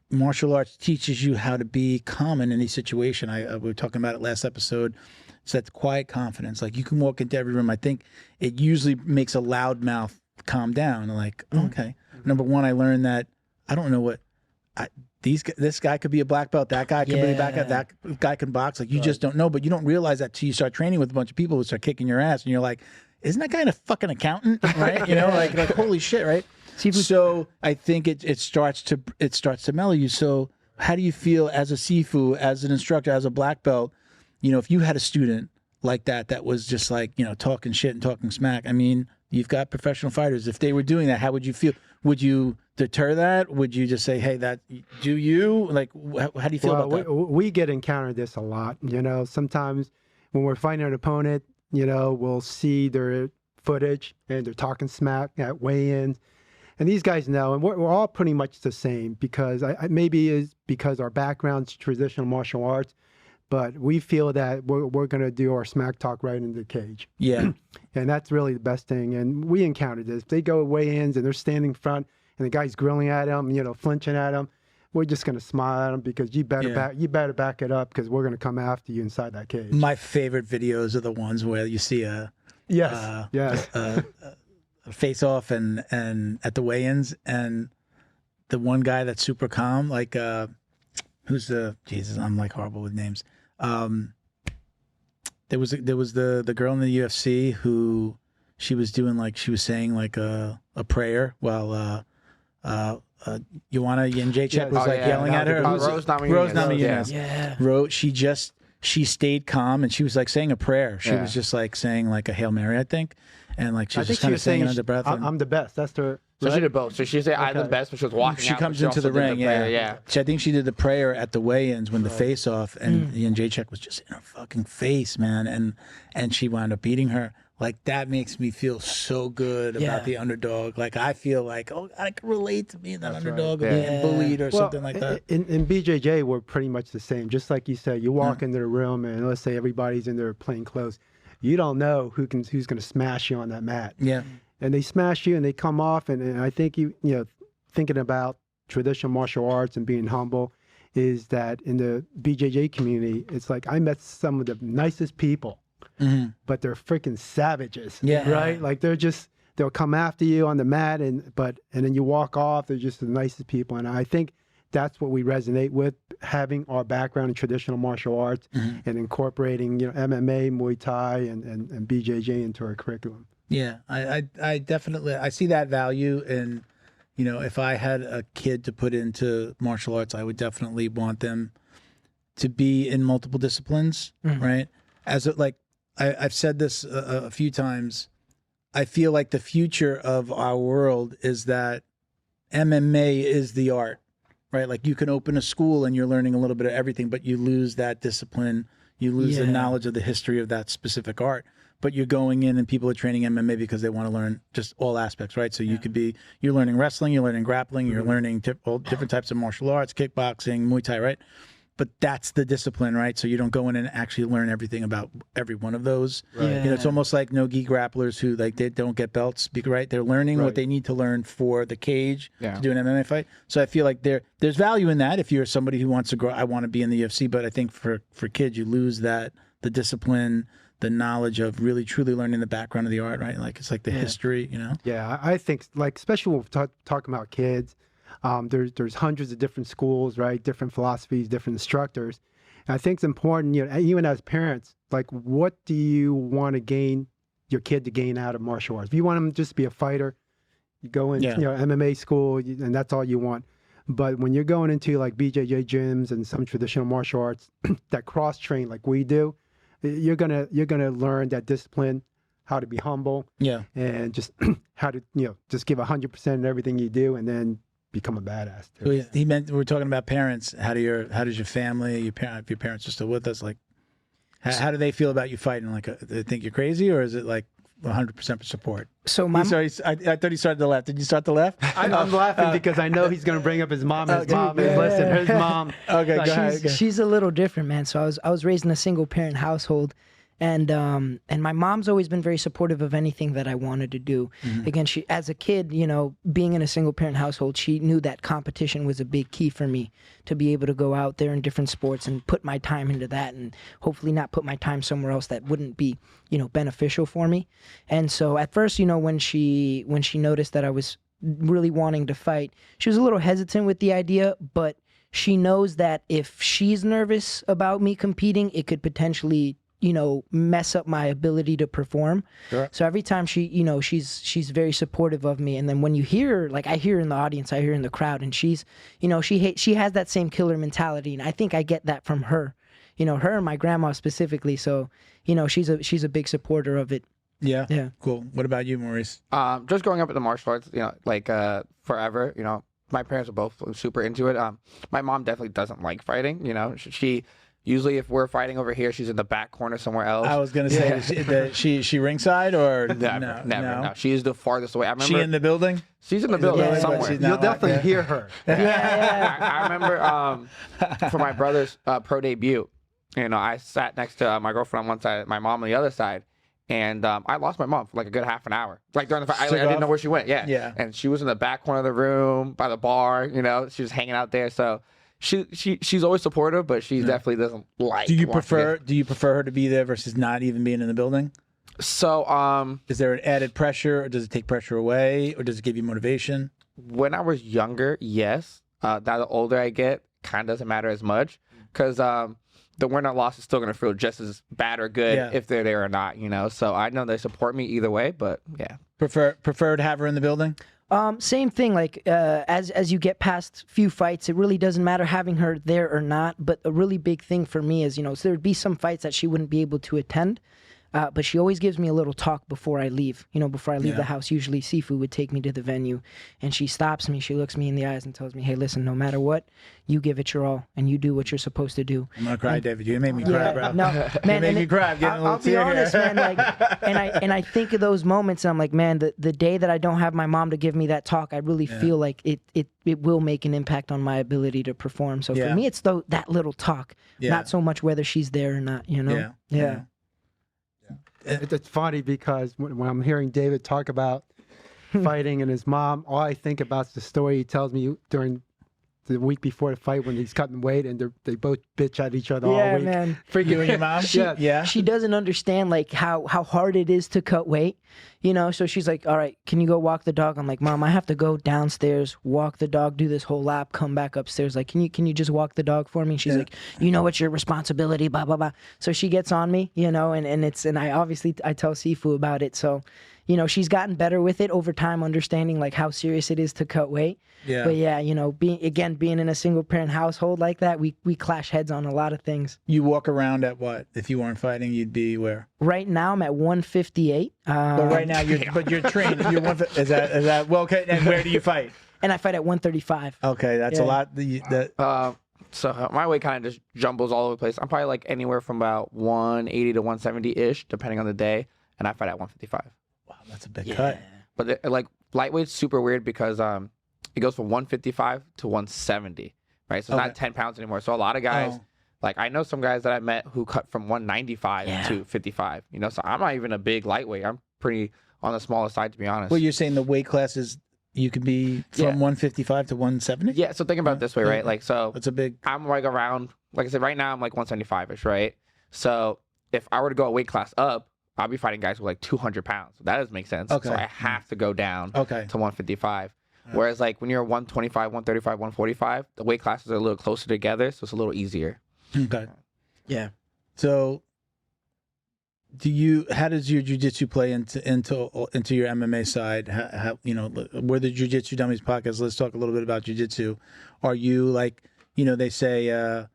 martial arts teaches you how to be calm in any situation. We were talking about it last episode. It's that quiet confidence. You can walk into every room. I think it usually makes a loud mouth calm down. Okay. Number one, I learned that I don't know what this guy could be a black belt. That guy could be a black belt. That guy can box. You just don't know, but you don't realize that till you start training with a bunch of people who start kicking your ass, and you're like, isn't that guy a fucking accountant? Right? Holy shit, right? So I think it starts to mellow you. So how do you feel as a Sifu, as an instructor, as a black belt? If you had a student like that was just talking shit and talking smack. I mean, you've got professional fighters. If they were doing that, how would you feel? Would you deter that? Would you just say, hey, that do you? Like, how do you feel about that? We get encountered this a lot. You know, sometimes when we're fighting an opponent, you know, we'll see their footage and they're talking smack at weigh-ins. And these guys know, and we're all pretty much the same because maybe it's because our background's traditional martial arts, but we feel that we're going to do our smack talk right in the cage. Yeah. And that's really the best thing. And we encountered this. They go weigh-ins and they're standing in front and the guy's grilling at them, you know, flinching at them. We're just going to smile at them because you better back it up because we're going to come after you inside that cage. My favorite videos are the ones where you see a face off and at the weigh-ins, and the one guy that's super calm, like who's the Jesus? I'm like horrible with names. There was the girl in the UFC who she was saying like a prayer while Joanna Jędrzejczyk was yelling at her. Rose Namajunas. Yeah. She stayed calm and she was like saying a prayer. She was just like saying like a Hail Mary, I think. And like she was just kind of saying it under breath. I'm the best. That's the. So she did both. So she said, "I'm the best," but she was walking. She comes into the ring. I think she did the prayer at the weigh-ins when the face-off, and Jędrzejczyk was just in her fucking face, man, and she wound up beating her. Like that makes me feel so good about the underdog. Like I feel like, oh, I can relate to being that underdog or being bullied or something like that. In BJJ, we're pretty much the same. Just like you said, you walk into the room and let's say everybody's in their plain clothes. You don't know who's going to smash you on that mat. Yeah. And they smash you and they come off. And I think, you know, thinking about traditional martial arts and being humble is that in the BJJ community, it's like I met some of the nicest people, but they're freaking savages. Yeah. Right? Like they'll come after you on the mat and then you walk off. They're just the nicest people. And I think that's what we resonate with, having our background in traditional martial arts and incorporating, you know, MMA, Muay Thai, and BJJ into our curriculum. Yeah, I definitely see that value in, you know, if I had a kid to put into martial arts, I would definitely want them to be in multiple disciplines, right? I've said this a few times. I feel like the future of our world is that MMA is the art. Right, like you can open a school and you're learning a little bit of everything, but you lose that discipline, you lose the knowledge of the history of that specific art. But you're going in and people are training MMA because they want to learn just all aspects, right? So you could be, you're learning wrestling, you're learning grappling, you're learning all different types of martial arts, kickboxing, Muay Thai, right? But that's the discipline, right? So you don't go in and actually learn everything about every one of those. Right. You know, it's almost like no-gi grapplers who like they don't get belts, right? They're learning what they need to learn for the cage to do an MMA fight. So I feel like there's value in that if you're somebody who wants to grow. I want to be in the UFC, but I think for kids, you lose the discipline, the knowledge of really truly learning the background of the art, right? Like it's like the history, you know? Yeah, I think like especially when we're talking about kids. There's hundreds of different schools, right? Different philosophies, different instructors. And I think it's important, you know, even as parents, like what do you want to gain your kid to gain out of martial arts? If you want them just to be a fighter, you go in, you know, MMA school, and that's all you want. But when you're going into like BJJ gyms and some traditional martial arts that cross train like we do, you're gonna learn that discipline, how to be humble, and just how to, you know, just give 100% in everything you do, and then become a badass too. So he meant we're talking about parents. How does your family, if your parents are still with us, like how do they feel about you fighting? Like, they think you're crazy, or is it like 100% support? So I thought he started to laugh. Did you start to laugh? I'm laughing because I know he's going to bring up his mom. His mom. Okay, go ahead. She's a little different, man. So I was raised in a single parent household. And my mom's always been very supportive of anything that I wanted to do. Again, she, as a kid, you know, being in a single parent household, she knew that competition was a big key for me to be able to go out there in different sports and put my time into that, and hopefully not put my time somewhere else that wouldn't be, you know, beneficial for me. And so at first, you know, when she noticed that I was really wanting to fight, she was a little hesitant with the idea, but she knows that if she's nervous about me competing, it could potentially, you know, mess up my ability to perform. Sure. So every time she, you know, she's very supportive of me. And then when you hear, like I hear in the audience, I hear in the crowd, and she's, you know, she has that same killer mentality. And I think I get that from her, you know, her and my grandma specifically. So, you know, she's a big supporter of it. Yeah. Yeah. Cool. What about you, Maurice? Just growing up in the martial arts, like forever, my parents are both super into it. My mom definitely doesn't like fighting. She usually, if we're fighting over here, she's in the back corner somewhere else. I was gonna say, she ringside or never? No. She is the farthest away. I remember. She in the building? She's in the building somewhere. You'll definitely hear her. I remember for my brother's pro debut, I sat next to my girlfriend on one side, my mom on the other side. And I lost my mom for like a good half an hour. Like during the fight, I didn't know where she went. Yeah. And she was in the back corner of the room by the bar. She was hanging out there. So she's always supportive, but she definitely doesn't like. Do you prefer her to be there versus not even being in the building? So is there an added pressure, or does it take pressure away, or does it give you motivation? When I was younger, yes. Now the older I get, kind of doesn't matter as much because the win or loss is still going to feel just as bad or good if they're there or not, So I know they support me either way, but yeah. Prefer to have her in the building? Same thing. Like as you get past few fights, it really doesn't matter having her there or not. But a really big thing for me is, so there'd be some fights that she wouldn't be able to attend. But she always gives me a little talk before I leave. Before I leave the house, usually Sifu would take me to the venue, and she stops me. She looks me in the eyes and tells me, "Hey, listen, no matter what, you give it your all, and you do what you're supposed to do." I'm gonna cry, David. You made me cry, bro. No, man, you made me cry. I'll be honest, man. Like, and I think of those moments, and I'm like, man, the day that I don't have my mom to give me that talk, I really feel like it will make an impact on my ability to perform. So for me, it's that little talk, not so much whether she's there or not. Yeah. It's funny because when I'm hearing David talk about fighting and his mom, all I think about is the story he tells me during the week before the fight when he's cutting weight and they both bitch at each other all week. Man. For you and your mom? She doesn't understand like how hard it is to cut weight, so she's like, all right, can you go walk the dog? I'm like, Mom, I have to go downstairs, walk the dog, do this whole lap, come back upstairs. Like, can you just walk the dog for me? And she's like, it's your responsibility, blah, blah, blah. So she gets on me, and I tell Sifu about it. So, she's gotten better with it over time, understanding like how serious it is to cut weight. Yeah. But being in a single parent household like that, we clash heads on a lot of things. You walk around at what? If you weren't fighting, you'd be where? Right now I'm at 158. But right now you're trained. Is that well? Okay. And where do you fight? And I fight at 135. Okay, that's a lot. So my weight kind of just jumbles all over the place. I'm probably like anywhere from about 180 to 170 ish, depending on the day, and I fight at 155. Wow, that's a big cut. But like lightweight's super weird because it goes from 155 to 170, right? So it's not 10 pounds anymore. So a lot of guys, like I know some guys that I met who cut from 195 to 55. So I'm not even a big lightweight. I'm pretty on the smaller side, to be honest. Well, you're saying the weight classes you could be from 155 to 170? Yeah. So think about it this way, right? Like, so that's a big. I'm like around, like I said, right now I'm like 175ish, right? So if I were to go a weight class up, I'll be fighting guys with like 200 pounds. That doesn't make sense. Okay. So I have to go down to 155. Whereas like when you're 125, 135, 145, the weight classes are a little closer together, so it's a little easier. Okay. Yeah. So how does your jiu-jitsu play into your MMA side? How we're the Jiu-Jitsu Dummies podcast. Let's talk a little bit about jiu-jitsu. Are you like, they say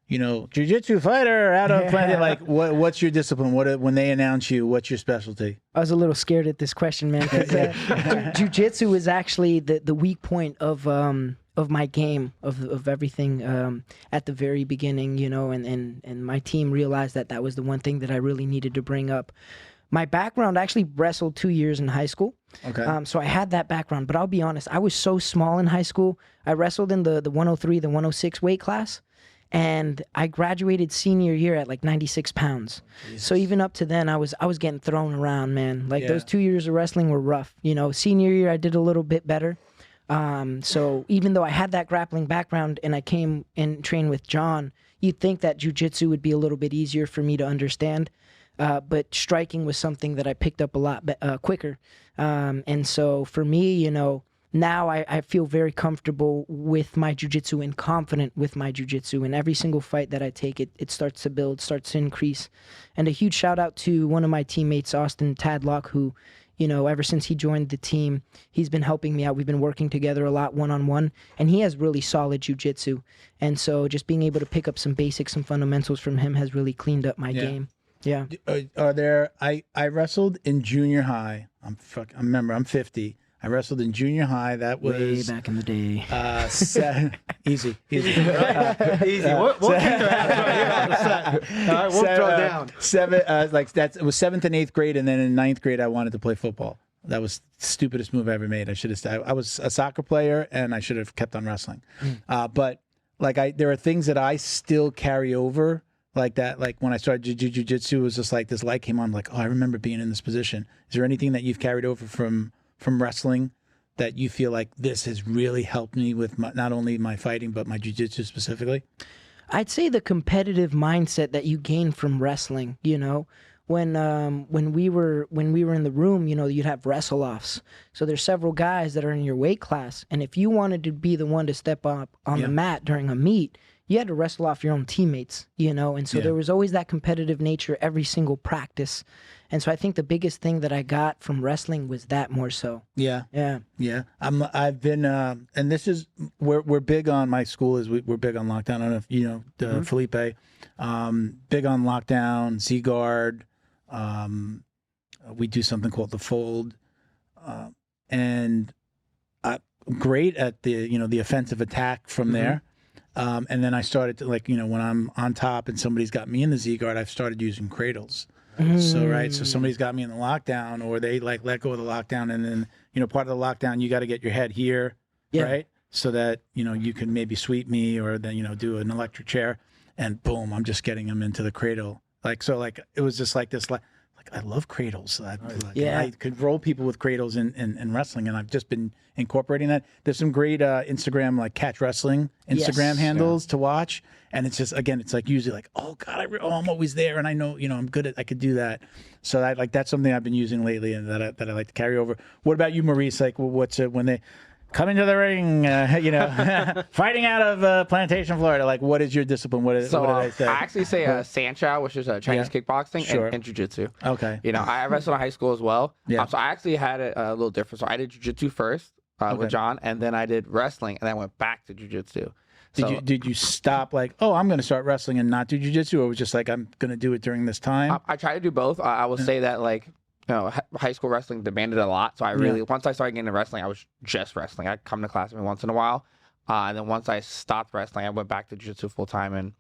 jiu-jitsu fighter out of Plantation. Like, what's your discipline? When they announce you, what's your specialty? I was a little scared at this question, man. Jiu-jitsu is actually the weak point of my game, of everything at the very beginning, and my team realized that was the one thing that I really needed to bring up. My background, I actually wrestled 2 years in high school. Okay. So I had that background, but I'll be honest, I was so small in high school. I wrestled in the 103, the 106 weight class. And I graduated senior year at like 96 pounds. Jesus. So even up to then, I was getting thrown around, man. Like those 2 years of wrestling were rough. Senior year, I did a little bit better. So even though I had that grappling background and I came and trained with John, you'd think that jiu-jitsu would be a little bit easier for me to understand. But striking was something that I picked up a lot quicker. And so for me, now I feel very comfortable with my jiu-jitsu and confident with my jiu-jitsu. And every single fight that I take, it starts to build, starts to increase. And a huge shout out to one of my teammates, Austin Tadlock, who, ever since he joined the team, he's been helping me out. We've been working together a lot one-on-one, and he has really solid jiu-jitsu. And so just being able to pick up some basics, some fundamentals from him has really cleaned up my game. Yeah. Are there? I wrestled in junior high. I remember. I'm 50. I wrestled in junior high. That was way back in the day. Easy. Easy. We'll keep your ass right here on the set. All right, we'll throw down. It was 7th and 8th grade, and then in 9th grade, I wanted to play football. That was the stupidest move I ever made. I was a soccer player, and I should have kept on wrestling. But there are things that I still carry over. Like that, like when I started jiu-jitsu, it was just like this light came on, like, oh, I remember being in this position. Is there anything that you've carried over from wrestling that you feel like this has really helped me with not only my fighting, but my jiu-jitsu specifically? I'd say the competitive mindset that you gain from wrestling, you know, when we were in the room, you know, you'd have wrestle-offs. So there's several guys that are in your weight class. And if you wanted to be the one to step up on the mat during a meet, you had to wrestle off your own teammates, you know? And so there was always that competitive nature every single practice. And so I think the biggest thing that I got from wrestling was that more so. Yeah. I've been, and this is, we're big on, my school is, we're big on lockdown. I don't know if you know, Felipe, big on lockdown, Z-guard. We do something called the fold. And great at the offensive attack from there. And then I started to, when I'm on top and somebody's got me in the Z-guard, I've started using cradles. So somebody's got me in the lockdown, or they let go of the lockdown, and then, part of the lockdown, you got to get your head here, right? So that, you can maybe sweep me, or then, do an electric chair, and boom, I'm just getting them into the cradle. It was just like this, I love cradles. I could roll people with cradles in wrestling, and I've just been incorporating that. There's some great Instagram, catch wrestling Instagram handles to watch, and it's just, again, it's usually oh God, I'm always there, and I know, I'm good at, I could do that. So that's something I've been using lately, and that I like to carry over. What about you, Maurice? What's it when they come into the ring, fighting out of Plantation, Florida? What is your discipline? What did I say? I actually say Sanchow, which is Chinese kickboxing, and jiu-jitsu. Okay. I wrestled in high school as well. So I actually had it a little different. So I did jiu-jitsu first with John, and then I did wrestling, and then I went back to jiu-jitsu. Did you stop I'm going to start wrestling and not do jiu-jitsu, or was just I'm going to do it during this time? I tried to do both. I will say that high school wrestling demanded a lot. So I really, once I started getting into wrestling, I was just wrestling. I'd come to class every once in a while. And then once I stopped wrestling, I went back to jiu-jitsu full time. And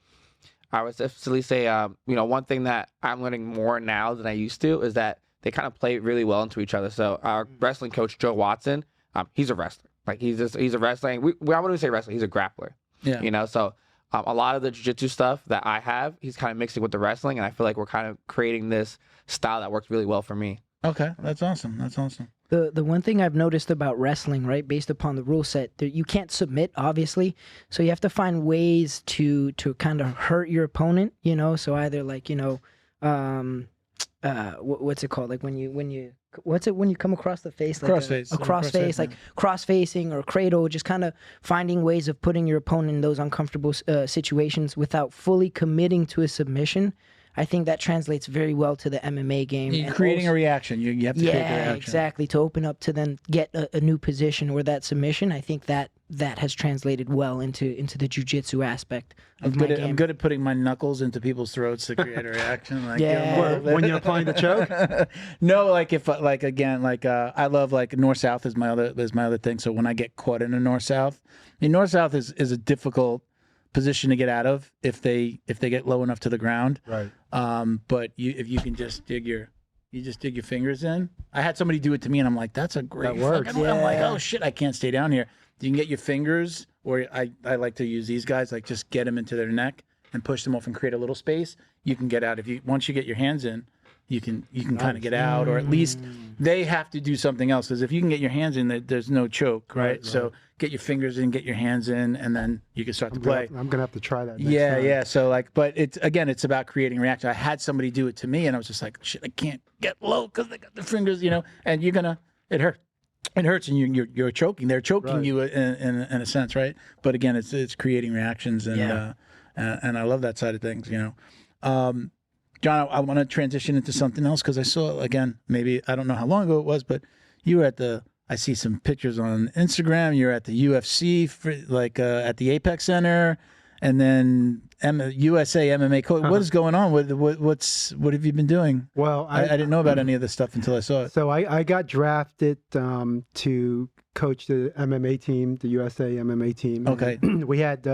I would definitely say, one thing that I'm learning more now than I used to is that they kind of play really well into each other. So our wrestling coach, Joe Watson, he's a wrestler. He's a wrestling. I wouldn't say wrestler. He's a grappler. Yeah. So a lot of the jiu-jitsu stuff that I have, he's kind of mixing with the wrestling, and I feel like we're kind of creating this style that works really well for me. Okay, that's awesome. The one thing I've noticed about wrestling, right, based upon the rule set, you can't submit, obviously, so you have to find ways to kind of hurt your opponent, so either what's it called, when you come across the face, crossface, cross-facing or cradle, just kind of finding ways of putting your opponent in those uncomfortable situations without fully committing to a submission. I think that translates very well to the MMA game. You're creating a reaction. You have to create a reaction. Yeah, exactly. To open up to then get a new position or that submission, I think that has translated well into the jiu-jitsu aspect of my game. I'm good at putting my knuckles into people's throats to create a reaction. When you're applying the choke? No, I love north-south is my other thing. So when I get caught in a north-south, north-south is a difficult position to get out of if they get low enough to the ground. Right. But if you can just dig your fingers in. I had somebody do it to me, and I'm like, that's a great. That works. I'm like, oh shit, I can't stay down here. You can get your fingers, or I like to use these guys, just get them into their neck and push them off and create a little space. You can get out once you get your hands in. You can kind of get out, or at least they have to do something else. Because if you can get your hands in, there's no choke, right? So get your fingers in, get your hands in, and then you can start to play. I'm gonna have to try that. Next time. Yeah. So but it's about creating reaction. I had somebody do it to me, and I was just like, shit, I can't get low because they got the fingers, and it hurts. It hurts, and you're choking. They're choking you in a sense, right? But again, it's creating reactions, and I love that side of things, John, I want to transition into something else because I saw, again, maybe, I don't know how long ago it was, but you were I see some pictures on Instagram. You're at the UFC, at the Apex Center. and then USA MMA coach. What is going on? What have you been doing? Well, I didn't know about any of this stuff until I saw it. So I got drafted to coach the MMA team, the USA MMA team. Okay. We had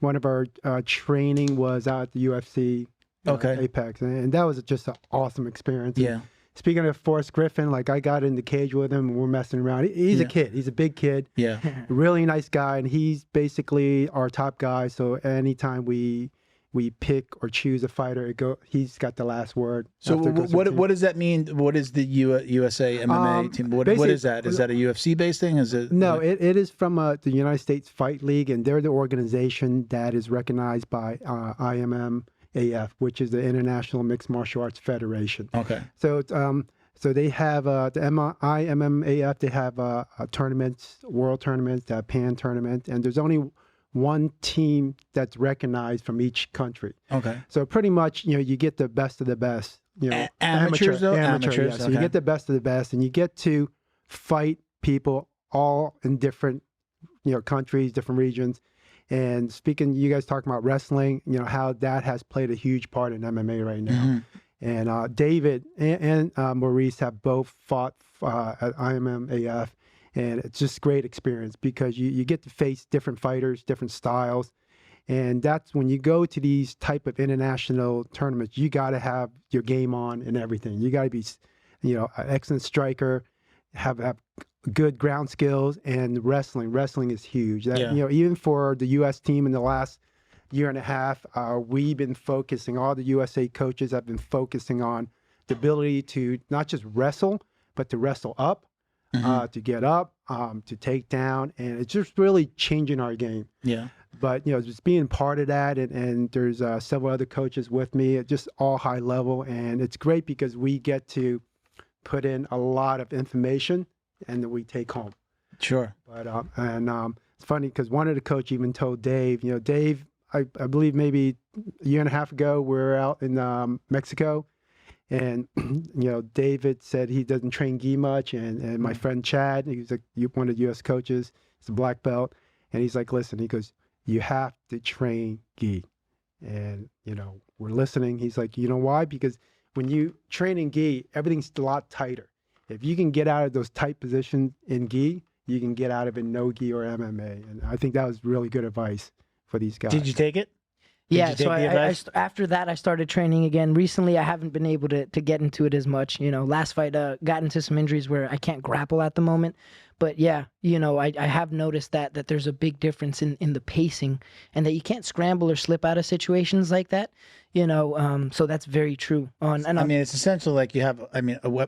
one of our training was out at the UFC. Okay. Apex, and that was just an awesome experience. Yeah. Speaking of Forrest Griffin, like I got in the cage with him and we're messing around. He's a kid. He's a big kid. Yeah. Really nice guy, and he's basically our top guy. So anytime we pick or choose a fighter, he's got the last word. So what does that mean? What is the USA MMA team? What is that? Is that a UFC based thing? Is it? No, it is from the United States Fight League, and they're the organization that is recognized by IMMAF, which is the International Mixed Martial Arts Federation. Okay. So so they have the IMMAF. They have tournaments, world tournaments, Pan tournament, and there's only one team that's recognized from each country. Okay. So pretty much, you get the best of the best. Amateurs, though? Amateur, yeah. So you get the best of the best, and you get to fight people all in different, countries, different regions. And speaking, you guys talking about wrestling, how that has played a huge part in MMA right now. Mm-hmm. And David and Maurice have both fought at IMMAF. And it's just great experience because you get to face different fighters, different styles. And that's when you go to these type of international tournaments, you got to have your game on and everything. You got to be, an excellent striker, have good ground skills, and wrestling. Wrestling is huge. Even for the U.S. team in the last year and a half, we've been focusing, all the USA coaches have been focusing on the ability to not just wrestle, but to wrestle up, to get up, to take down. And it's just really changing our game. Yeah. But, just being part of that, and there's several other coaches with me, just all high level. And it's great because we get to put in a lot of information and that we take home. Sure. But it's funny because one of the coaches even told Dave, Dave, I believe maybe a year and a half ago, we were out in Mexico, and David said he doesn't train gi much, and my friend Chad, he's like one of the U.S. coaches, he's a black belt, and he's like, listen, he goes, you have to train gi, and we're listening. He's like, you know why? Because when you train in gi, everything's a lot tighter. If you can get out of those tight positions in gi, you can get out of it no gi or MMA. And I think that was really good advice for these guys. Did you take it? Yeah, so I after that, I started training again. Recently, I haven't been able to get into it as much. Last fight, got into some injuries where I can't grapple at the moment. But yeah, I have noticed that there's a big difference in the pacing, and that you can't scramble or slip out of situations like that. So that's very true. It's essential. Like you have,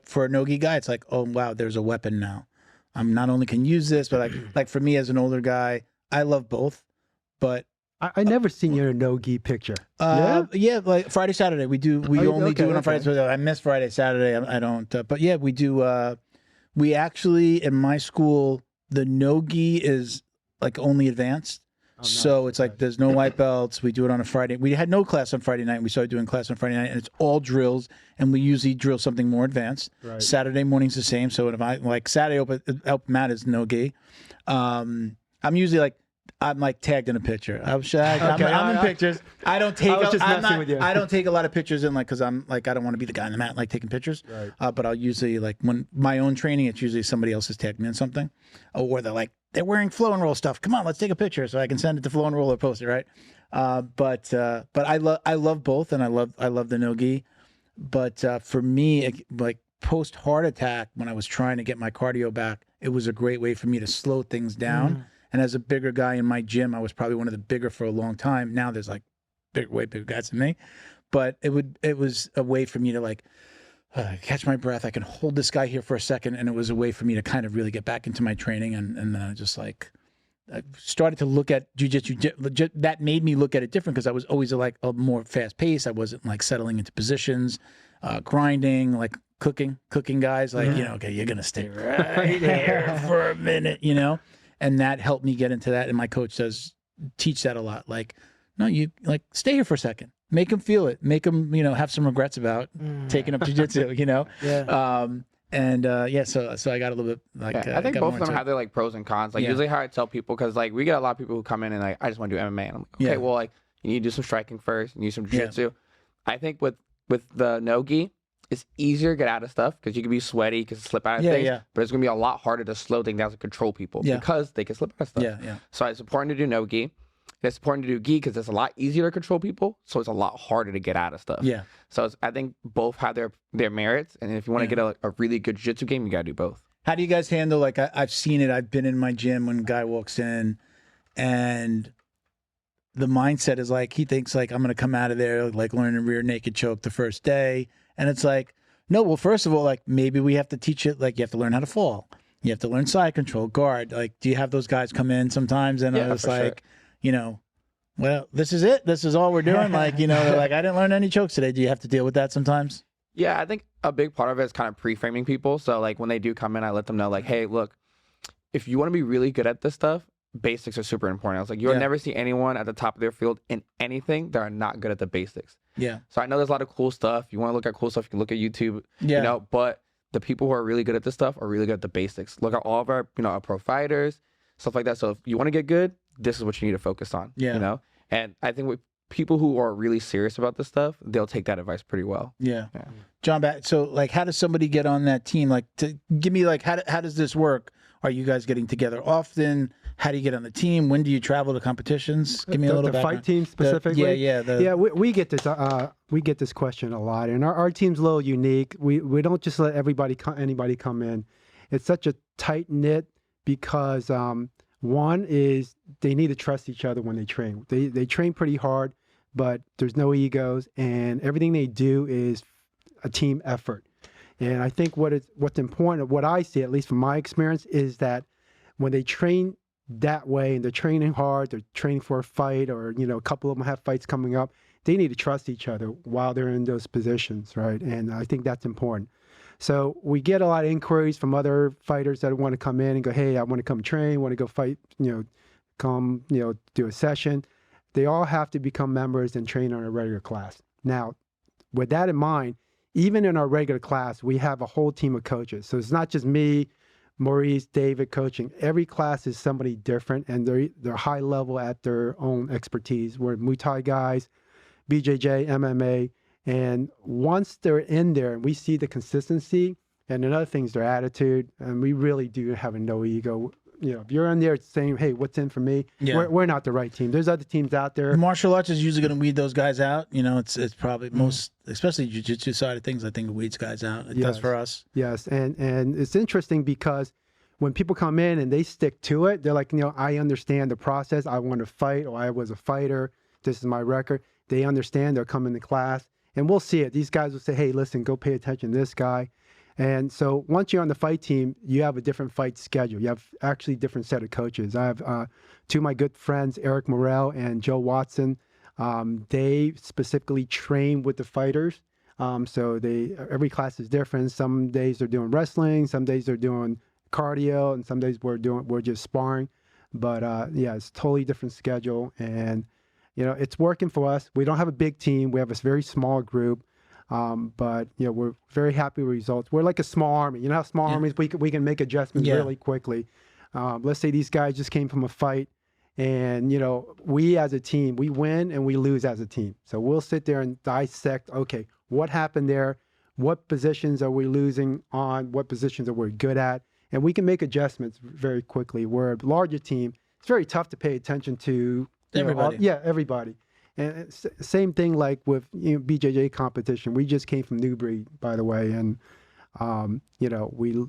for a no-gi guy, it's like, oh wow, there's a weapon now. I'm not only can use this, but like for me as an older guy, I love both. But I never seen you in a no-gi picture. Yeah, like Friday, Saturday. We only do it on Friday. So I miss Friday, Saturday. I don't. But yeah, we do. We actually in my school, the no-gi is like only advanced. So it's like there's no white belts. We do it on a Friday. We had no class on Friday night. We started doing class on Friday night, and it's all drills. And we usually drill something more advanced. Right. Saturday morning's the same. So if I like Saturday open mat is no gi. I'm usually like I'm like tagged in a picture. I'm in pictures. I don't take. I don't take a lot of pictures in because I'm like I don't want to be the guy in the mat like taking pictures. Right. But I'll usually like when my own training, it's usually somebody else has tagged me in something, or they're wearing flow and roll stuff. Come on, let's take a picture so I can send it to flow and roll or post it. Right. But I love both, and I love the no-gi. But for me, like post heart attack, when I was trying to get my cardio back, it was a great way for me to slow things down. And as a bigger guy in my gym, I was probably one of the bigger for a long time. Now there's like way bigger guys than me, but it was a way for me to catch my breath. I can hold this guy here for a second, and it was a way for me to kind of really get back into my training. And then I just I started to look at jiu-jitsu. That made me look at it different because I was always a more fast pace. I wasn't like settling into positions, grinding, like cooking guys. Okay, you're gonna stay right here for a minute, And that helped me get into that. And my coach does teach that a lot. Like, no, you stay here for a second. Make them feel it. Make them, have some regrets about taking up jiu-jitsu, Yeah. And so I got a little bit like I think both of them have their like pros and cons. Like usually how I tell people, because like we get a lot of people who come in and like I just want to do MMA, and I'm like, okay, well like you need to do some striking first, you need some jiu-jitsu. I think with the no-gi, it's easier to get out of stuff because you can be sweaty, you can slip out of things, but it's gonna be a lot harder to slow things down to control people because they can slip out of stuff. So it's important to do no-gi. It's important to do gi because it's a lot easier to control people, so it's a lot harder to get out of stuff. So I think both have their merits, and if you want to get a really good jiu-jitsu game, you gotta do both. How do you guys handle, like, I've seen it, I've been in my gym when a guy walks in and the mindset is like, he thinks like, I'm going to come out of there like learning rear naked choke the first day. And it's like, no, well, first of all, like maybe we have to teach it, like you have to learn how to fall. You have to learn side control, guard. Like, do you have those guys come in sometimes? And I was like, you know, well, this is it. This is all we're doing. Like, you know, they're like, I didn't learn any chokes today. Do you have to deal with that sometimes? Yeah, I think a big part of it is kind of pre-framing people. So like when they do come in, I let them know like, hey, look, if you want to be really good at this stuff, basics are super important. I was like, you'll never see anyone at the top of their field in anything that are not good at the basics. So I know there's a lot of cool stuff. You want to look at cool stuff, you can look at YouTube, you know, but the people who are really good at this stuff are really good at the basics. Look at all of our, you know, our pro fighters, stuff like that. So if you want to get good, this is what you need to focus on, you know? And I think with people who are really serious about this stuff, they'll take that advice pretty well. John, so like, how does somebody get on that team? Like, to give me like, how does this work? Are you guys getting together often? How do you get on the team? When do you travel to competitions? Give me a little background. Fight team specifically. We get this question a lot, and our team's a little unique. We don't just let anybody come in. It's such a tight knit because one is they need to trust each other when they train. They train pretty hard, but there's no egos, and everything they do is a team effort. And I think what's important, what I see, at least from my experience, is that when they train that way and they're training hard, they're training for a fight, or, you know, a couple of them have fights coming up, they need to trust each other while they're in those positions, right? And I think that's important. So we get a lot of inquiries from other fighters that want to come in and go, hey, I want to come train, want to go fight, you know, come, you know, do a session. They all have to become members and train on a regular class. Now, with that in mind, even in our regular class, we have a whole team of coaches. So it's not just me, Maurice, David coaching. Every class is somebody different, and they're high level at their own expertise. We're Muay Thai guys, BJJ, MMA, and once they're in there and we see the consistency, and another thing is their attitude, and we really do have a no ego. You know, if you're in there saying, hey, what's in for me? We're not the right team. There's other teams out there. Martial arts is usually going to weed those guys out. You know, it's probably most, especially jiu-jitsu side of things, I think it weeds guys out. It does for us. Yes, and it's interesting because when people come in and they stick to it, they're like, you know, I understand the process. I want to fight, or I was a fighter. This is my record. They understand. They're coming to class, and we'll see it. These guys will say, hey, listen, go pay attention to this guy. And so once you're on the fight team, you have a different fight schedule. You have actually different set of coaches. I have two of my good friends, Eric Morrell and Joe Watson. They specifically train with the fighters. So every class is different. Some days they're doing wrestling, some days they're doing cardio, and some days we're just sparring. But yeah, it's a totally different schedule, and you know, it's working for us. We don't have a big team. We have a very small group. But you know, we're very happy with results. We're like a small army. You know how small armies, we can make adjustments really quickly. Let's say these guys just came from a fight, and you know, we as a team, we win and we lose as a team. So we'll sit there and dissect, okay, what happened there? What positions are we losing on? What positions are we good at? And we can make adjustments very quickly. We're a larger team. It's very tough to pay attention to everybody. Everybody. And same thing like with, you know, BJJ competition. We just came from Newbury, by the way, and you know, we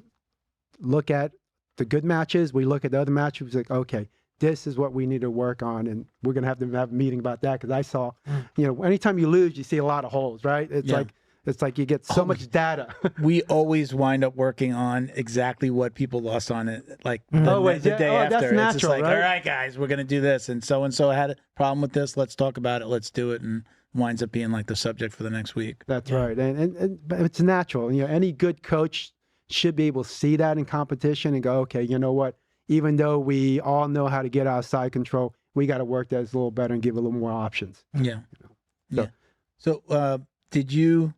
look at the good matches. We look at the other matches. We're like, okay, this is what we need to work on, and we're gonna have to have a meeting about that, because I saw, you know, anytime you lose, you see a lot of holes, right? It's like you get so much data. We always wind up working on exactly what people lost on it, like the day after. That's natural, it's just like, right? all right, guys, we're going to do this. And so had a problem with this. Let's talk about it. Let's do it. And winds up being like the subject for the next week. That's right. And it's natural. You know, any good coach should be able to see that in competition and go, okay, you know what? Even though we all know how to get outside control, we got to work that a little better and give a little more options. Yeah. So did you...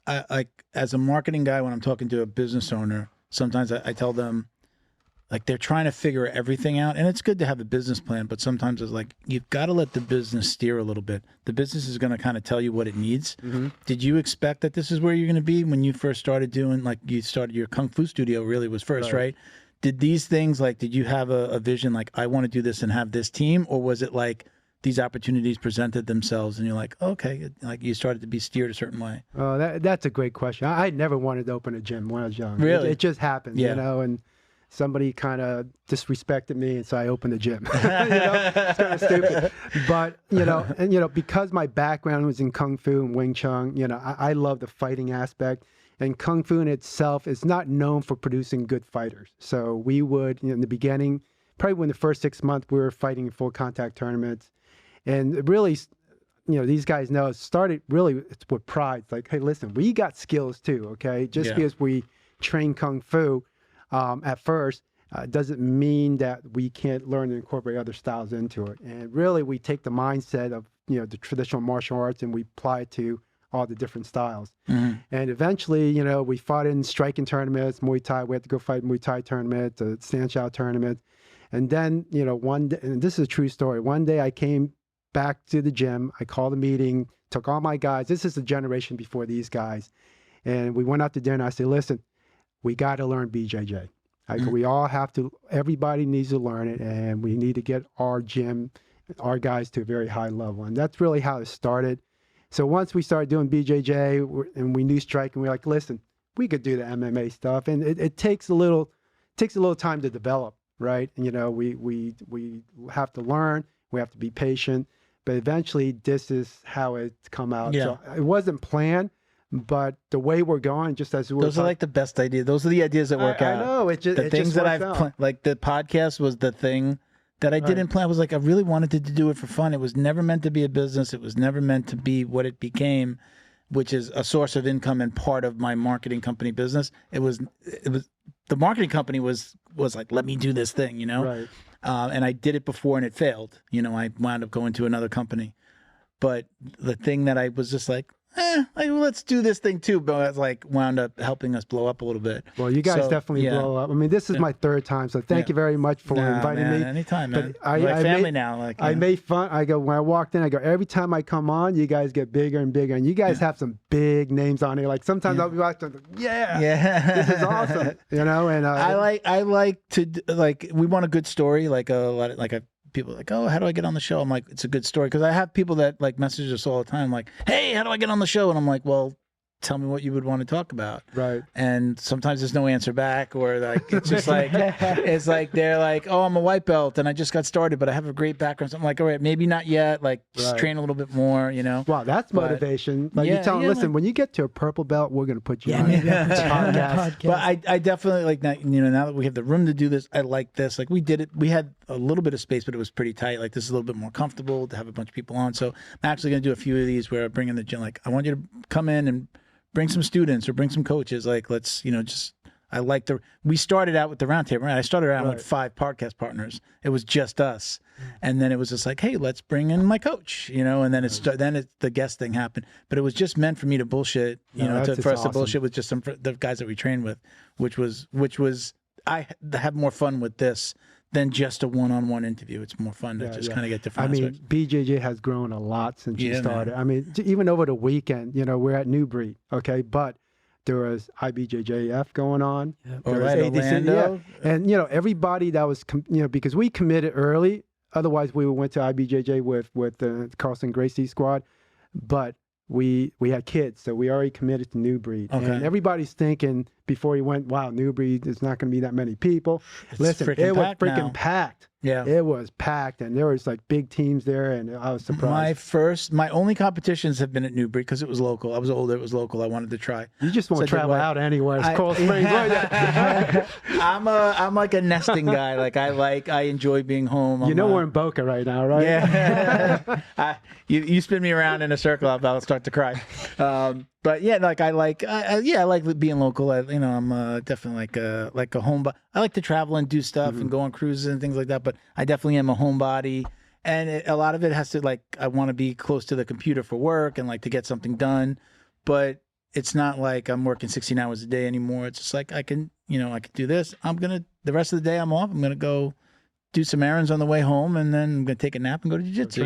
like as a marketing guy, when I'm talking to a business owner, sometimes I tell them, like, they're trying to figure everything out, and it's good to have a business plan, but sometimes it's like, you've got to let the business steer a little bit. The business is going to kind of tell you what it needs. Did you expect that this is where you're going to be when you first started doing, like, you started your Kung Fu studio really was first, right? Did these things, like, did you have a vision, like, I want to do this and have this team, or was it like these opportunities presented themselves and you're like, okay, like you started to be steered a certain way? Oh, that's a great question. I never wanted to open a gym when I was young. Really? It just happened, you know, and somebody kind of disrespected me, and so I opened a gym. You know, it's kind of stupid. But, you know, and, you know, because my background was in Kung Fu and Wing Chun, you know, I love the fighting aspect. And Kung Fu in itself is not known for producing good fighters. So we would, you know, in the beginning, probably when the first 6 months, we were fighting in full contact tournaments. And it really, you know, these guys know it started really with pride. It's like, hey, listen, we got skills too, okay? Just because we train Kung Fu, at first, doesn't mean that we can't learn and incorporate other styles into it. And really, we take the mindset of, you know, the traditional martial arts and we apply it to all the different styles. And eventually, you know, we fought in striking tournaments, Muay Thai. We had to go fight Muay Thai tournament, a Stand Chow tournament. And then, you know, one day, and this is a true story, one day I came back to the gym, I called a meeting, took all my guys. This is the generation before these guys. And we went out to dinner. I said, listen, we got to learn BJJ. We all have to, everybody needs to learn it, and we need to get our gym, our guys to a very high level. And that's really how it started. So once we started doing BJJ and we knew striking, we were like, listen, we could do the MMA stuff. And it takes a little time to develop, right? And, you know, we have to learn, we have to be patient, but eventually this is how it's come out. So it wasn't planned. But the way we're going, just as we're those are like the best ideas. Those are the ideas that work out. I know. It just, the things that I've like the podcast was the thing that I didn't plan. I was like, I really wanted to do it for fun. It was never meant to be a business. It was never meant to be what it became, which is a source of income and part of my marketing company business. It was the marketing company was like, let me do this thing, you know? Right. And I did it before and it failed. You know, I wound up going to another company. But the thing that I was just like, like, let's do this thing too, but it's like wound up helping us blow up a little bit. Well, you guys definitely blow up. I mean, this is my third time, so thank you very much for inviting me. Anytime, man. But I family now. Like, I made fun. I go, when I walked in, I go, every time I come on, you guys get bigger and bigger, and you guys have some big names on here. Like sometimes I'll be watching, this is awesome, you know. And I like to like, we want a good story, like a lot of, like a. People are like, oh, how do I get on the show? I'm like, it's a good story. Because I have people that like message us all the time, like, hey, how do I get on the show? And I'm like, well, tell me what you would want to talk about. Right. And sometimes there's no answer back, or like it's just like it's like they're like, oh, I'm a white belt and I just got started, but I have a great background. So I'm like, all right, maybe not yet. Like just train a little bit more, you know. Wow, that's motivation. Like you tell them, listen, when you get to a purple belt, we're gonna put you on the podcast. But I definitely like that, you know, now that we have the room to do this, I like this. Like we did it, we had a little bit of space, but it was pretty tight. Like this is a little bit more comfortable to have a bunch of people on. So I'm actually gonna do a few of these where I bring in the gym. Like I want you to come in and bring some students or bring some coaches. Like, let's, you know, just, I like we started out with the roundtable, right? I started out with 5 podcast partners. It was just us. And then it was just like, hey, let's bring in my coach, you know, and then the guest thing happened. But it was just meant for me to bullshit, you know, for us to bullshit with just the guys that we trained with, which was, I have more fun with this than just a one-on-one interview. It's more fun to kind of get different aspects. BJJ has grown a lot since you started. Man. I mean, even over the weekend, you know, we're at Newbury, okay, but there was IBJJF going on. There was ADC, and, you know, everybody that was, you know, because we committed early, otherwise we went to IBJJ with the Carlson Gracie squad, but we had kids, so we already committed to Newbury. Okay. And everybody's thinking before he went, wow, Newbury, there's not going to be that many people. Listen, it was freaking packed. Yeah. It was packed, and there was like big teams there, and I was surprised. My only competitions have been at Newbury because it was local. I was older, it was local. I wanted to try. You just won't travel out anywhere. It's Cold Springs. I'm like a nesting guy. Like I enjoy being home. You know we're in Boca right now, right? Yeah. You spin me around in a circle, I'll start to cry. But yeah, like I like being local. I'm definitely like a homebody. I like to travel and do stuff and go on cruises and things like that. But I definitely am a homebody, and a lot of it has to, like, I want to be close to the computer for work and like to get something done. But it's not like I'm working 16 hours a day anymore. It's just like I can do this. The rest of the day I'm off. I'm going to go do some errands on the way home, and then I'm going to take a nap and go to jiu-jitsu.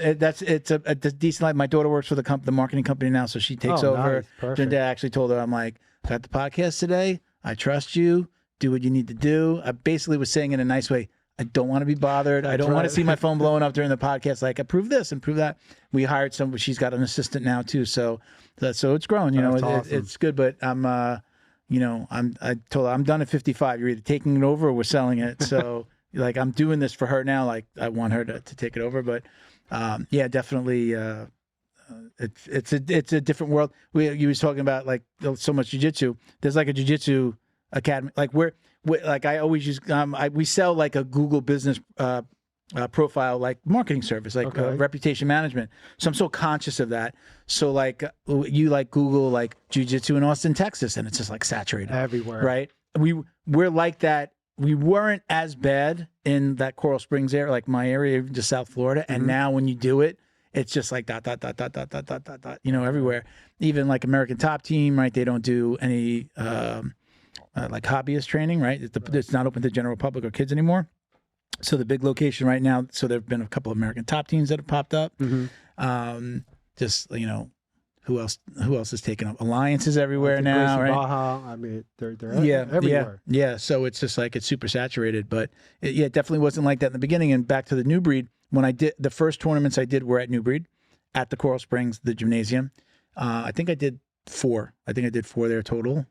It's a decent life. My daughter works for the marketing company now, so she takes over. Nice. Perfect. I actually told her, I'm like, got the podcast today. I trust you. Do what you need to do. I basically was saying in a nice way, I don't want to be bothered. I don't want to see my phone blowing up during the podcast. Like, approve this and prove that. We hired someone. She's got an assistant now too. So it's growing. Awesome. It's good. But I told her I'm done at 55. You're either taking it over or we're selling it. So like, I'm doing this for her now. Like, I want her to take it over. But definitely. It's a different world. You was talking about like so much jiu-jitsu. There's like a jiu-jitsu academy. Like like I always use we sell like a Google business profile like marketing service, like reputation management. So I'm so conscious of that. So like you like Google like jiu-jitsu in Austin, Texas, and it's just like saturated everywhere, right? We're like that. We weren't as bad in that Coral Springs area, like my area, just South Florida, and now when you do it, it's just like dot, everywhere. Even like American Top Team, right? They don't do any like hobbyist training, right? It's not open to the general public or kids anymore. So the big location right now, so there have been a couple of American Top Teams that have popped up. Just, who else is taking up? Alliances everywhere now, right? Baja. I mean, they're everywhere. Yeah. So it's just like, it's super saturated, but it definitely wasn't like that in the beginning. And back to the New Breed, when I did the first tournaments I did were at New Breed, at the Coral Springs, the gymnasium. I think I did 4. I think I did 4 there total.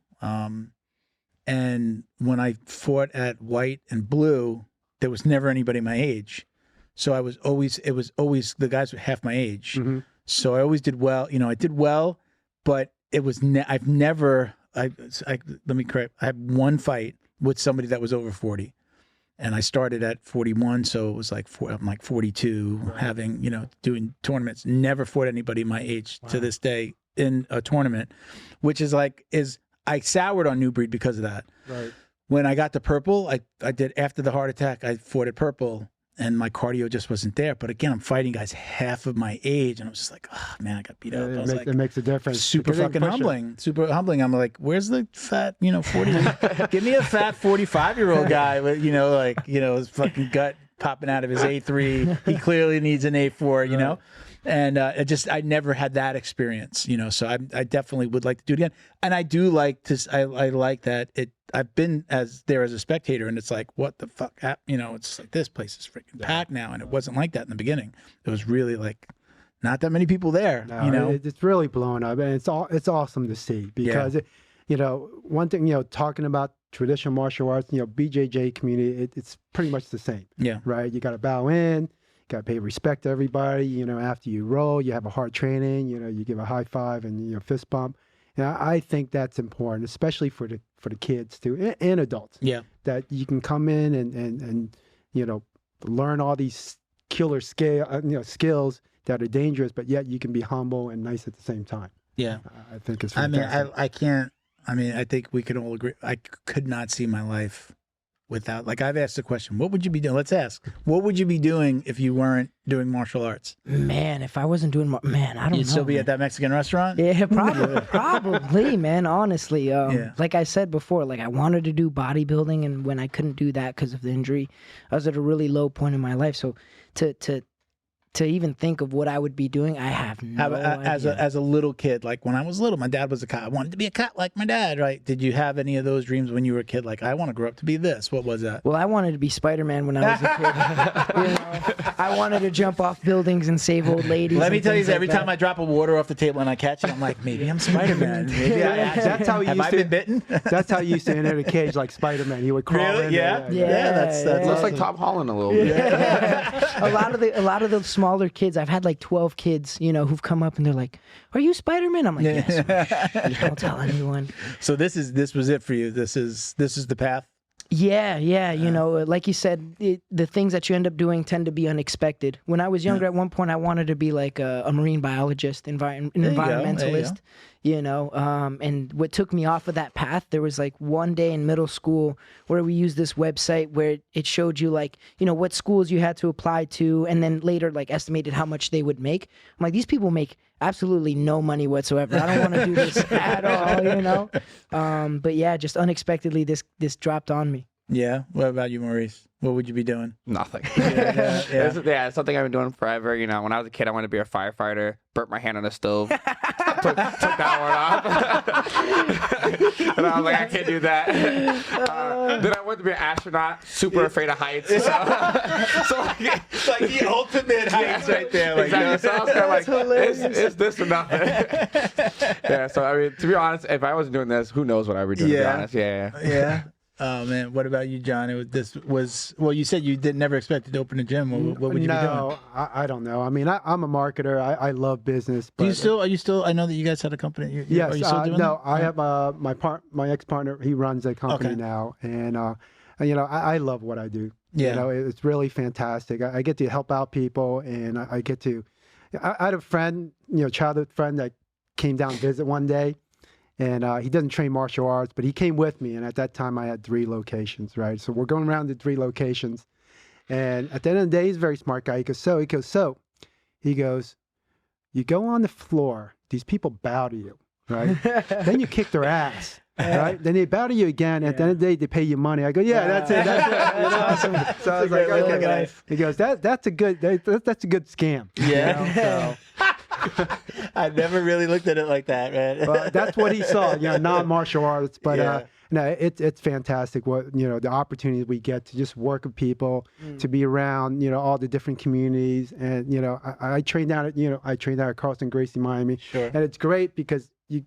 And when I fought at White and Blue, there was never anybody my age. So it was always the guys were half my age. So I always did well. I did well, but it was let me correct. I had one fight with somebody that was over 40. And I started at 41, so it was like I'm like 42, having, doing tournaments. Never fought anybody my age to this day in a tournament, which is I soured on New Breed because of that. Right. When I got to purple, I did, after the heart attack, I fought at purple, and my cardio just wasn't there. But again, I'm fighting guys half of my age, and I was just like, oh man, I got beat up. It makes a difference. Super fucking humbling. Super humbling. I'm like, where's the fat, 40? Give me a fat 45-year-old guy with, his fucking gut popping out of his A3. He clearly needs an A4, And I never had that experience, so I definitely would like to do it again. And I do like to, I like that I've been there as a spectator, and it's like, what the fuck, it's like, this place is freaking packed now. And it wasn't like that in the beginning. It was really like not that many people there, It's really blown up, and it's awesome to see because, one thing, talking about traditional martial arts, BJJ community, it's pretty much the same. Yeah. Right. You got to bow in. Got to pay respect to everybody. After you roll, you have a hard training. You give a high five and fist bump. And I think that's important, especially for the kids too, and adults. Yeah, that you can come in and learn all these killer skills that are dangerous, but yet you can be humble and nice at the same time. Yeah, I think it's fantastic. I can't. I think we can all agree. I could not see my life without, like, I've asked the question, what would you be doing? Let's ask, what would you be doing if you weren't doing martial arts? Man, if I wasn't doing, I don't know. You'd still be at that Mexican restaurant? Yeah, probably, man, honestly. Like I said before, like, I wanted to do bodybuilding, and when I couldn't do that because of the injury, I was at a really low point in my life. So to even think of what I would be doing, I have no idea. As a little kid, like when I was little, my dad was a cop. I wanted to be a cop like my dad, right? Did you have any of those dreams when you were a kid? Like, I want to grow up to be this. What was that? Well, I wanted to be Spider-Man when I was a kid. I wanted to jump off buildings and save old ladies. Let me tell you, every time I drop a water off the table and I catch it, I'm like, maybe I'm Spider-Man. Maybe that's how have I been bitten? That's how you used to enter the cage like Spider-Man. He would crawl in. Yeah. That's looks like Tom Holland a little bit. A lot of the smaller kids, I've had like 12 kids, who've come up and they're like, "Are you Spider-Man?" I'm like, "Yes." Don't tell anyone. So this was it for you. This is the path. Yeah. Like you said, the things that you end up doing tend to be unexpected. When I was younger, at one point, I wanted to be like a marine biologist, environmentalist. And what took me off of that path, there was like one day in middle school where we used this website where it showed you like, what schools you had to apply to, and then later like estimated how much they would make. I'm like, these people make absolutely no money whatsoever. I don't want to do this at all, you know. But yeah, just unexpectedly, this dropped on me. Yeah. What about you, Maurice? What would you be doing? Nothing. Yeah. It's something I've been doing forever. You know, when I was a kid, I wanted to be a firefighter. Burnt my hand on the stove. took that one off. And I was like, I can't do that. Then I wanted to be an astronaut. Super afraid of heights. So like, It's like the ultimate heights right there. Like, exactly. So I was kind of like, it's this or nothing. Yeah. So I mean, to be honest, if I wasn't doing this, who knows what I would be doing? To be honest. Yeah. Oh man, what about you, John? Well, you said you never expected to open a gym. What would you be doing? No, I don't know. I mean, I'm a marketer. I love business. But Are you still? I know that you guys had a company. Yes. Are you still doing no, that? I have my ex-partner. He runs a company now, and you know, I love what I do. Yeah. You know, it's really fantastic. I get to help out people, and I get to. I had a friend, you know, childhood friend that came down to visit one day. And he doesn't train martial arts, but he came with me. And at that time, I had 3 locations, right? So we're going around to 3 locations. And at the end of the day, he's a very smart guy. He goes, you go on the floor. These people bow to you, right? Then you kick their ass, right? Then they bow to you again. At the end of the day, they pay you money. I go, that's it. That's it. You know? So I was like, okay. He goes, that's a good scam. Yeah. You know? So, I never really looked at it like that, man. But that's what he saw, you know, non-martial arts. But no, it's fantastic. What, you know, the opportunities we get to just work with people, to be around, you know, all the different communities, and you know, I trained down at Carlson Gracie, Miami, and it's great because you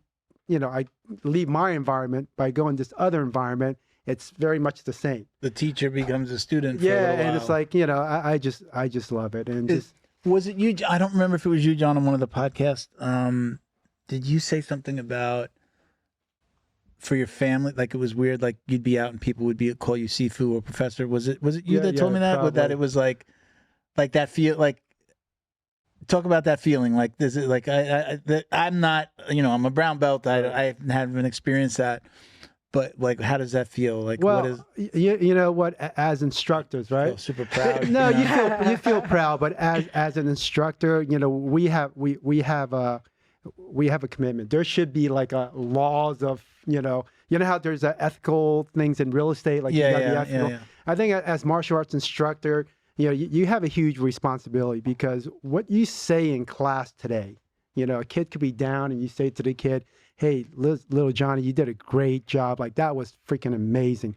know, I leave my environment by going to this other environment. It's very much the same. The teacher becomes a student. For a little and while. it's like, you know, I just love it, and Was it you? I don't remember if it was you, John, on one of the podcasts. Did you say something about for your family? Like it was weird, like you'd be out and people would call you Sifu or Professor. Was it you that told me that? With that, it was like that feel like. Talk about that feeling. Like this is like I'm not. You know, I'm a brown belt. I haven't experienced that. But like, how does that feel? Like, well, what is? You know what? As instructors, right? Feel super proud. No, you feel proud, but as an instructor, you know, we have a commitment. There should be like laws of, you know how there's ethical things in real estate, like ethical. I think as martial arts instructor, you know, you have a huge responsibility because what you say in class today, you know, a kid could be down and you say to the kid, hey, little Johnny, you did a great job. Like, that was freaking amazing.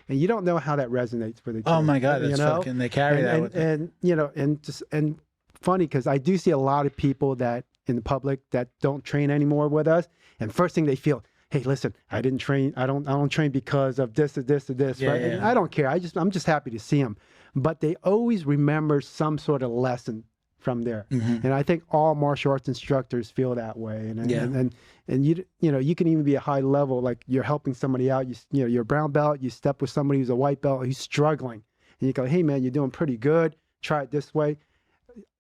And you don't know how that resonates with the kid. Oh, my God. That's fucking, they carry that with them. And, you know, and funny because I do see a lot of people that in the public that don't train anymore with us. And first thing they feel, hey, listen, I didn't train. I don't train because of this or this or this. Right? And I don't care. I'm just happy to see them. But they always remember some sort of lesson from there. And I think all martial arts instructors feel that way. And you know, you can even be a high level, like you're helping somebody out. You know, you're a brown belt, you step with somebody who's a white belt who's struggling. And you go, hey man, you're doing pretty good. Try it this way.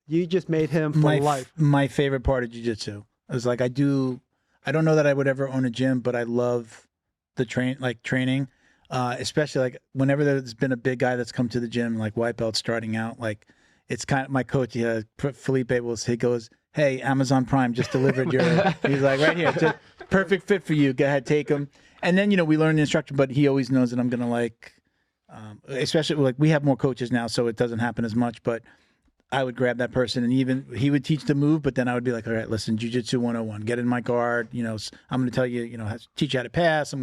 You just made him for life. My favorite part of jiu-jitsu is like I don't know that I would ever own a gym, but I love the training. Especially like whenever there's been a big guy that's come to the gym, like white belt starting out, like it's kind of my coach, Felipe he goes, hey, Amazon Prime just delivered your, he's like, right here, just perfect fit for you. Go ahead, take him. And then, you know, we learn the instruction, but he always knows that I'm going to like, especially like we have more coaches now, so it doesn't happen as much, but I would grab that person and even he would teach the move, but then I would be like, all right, listen, Jiu-Jitsu 101, get in my guard. You know, I'm going to tell you, you know, teach you how to pass.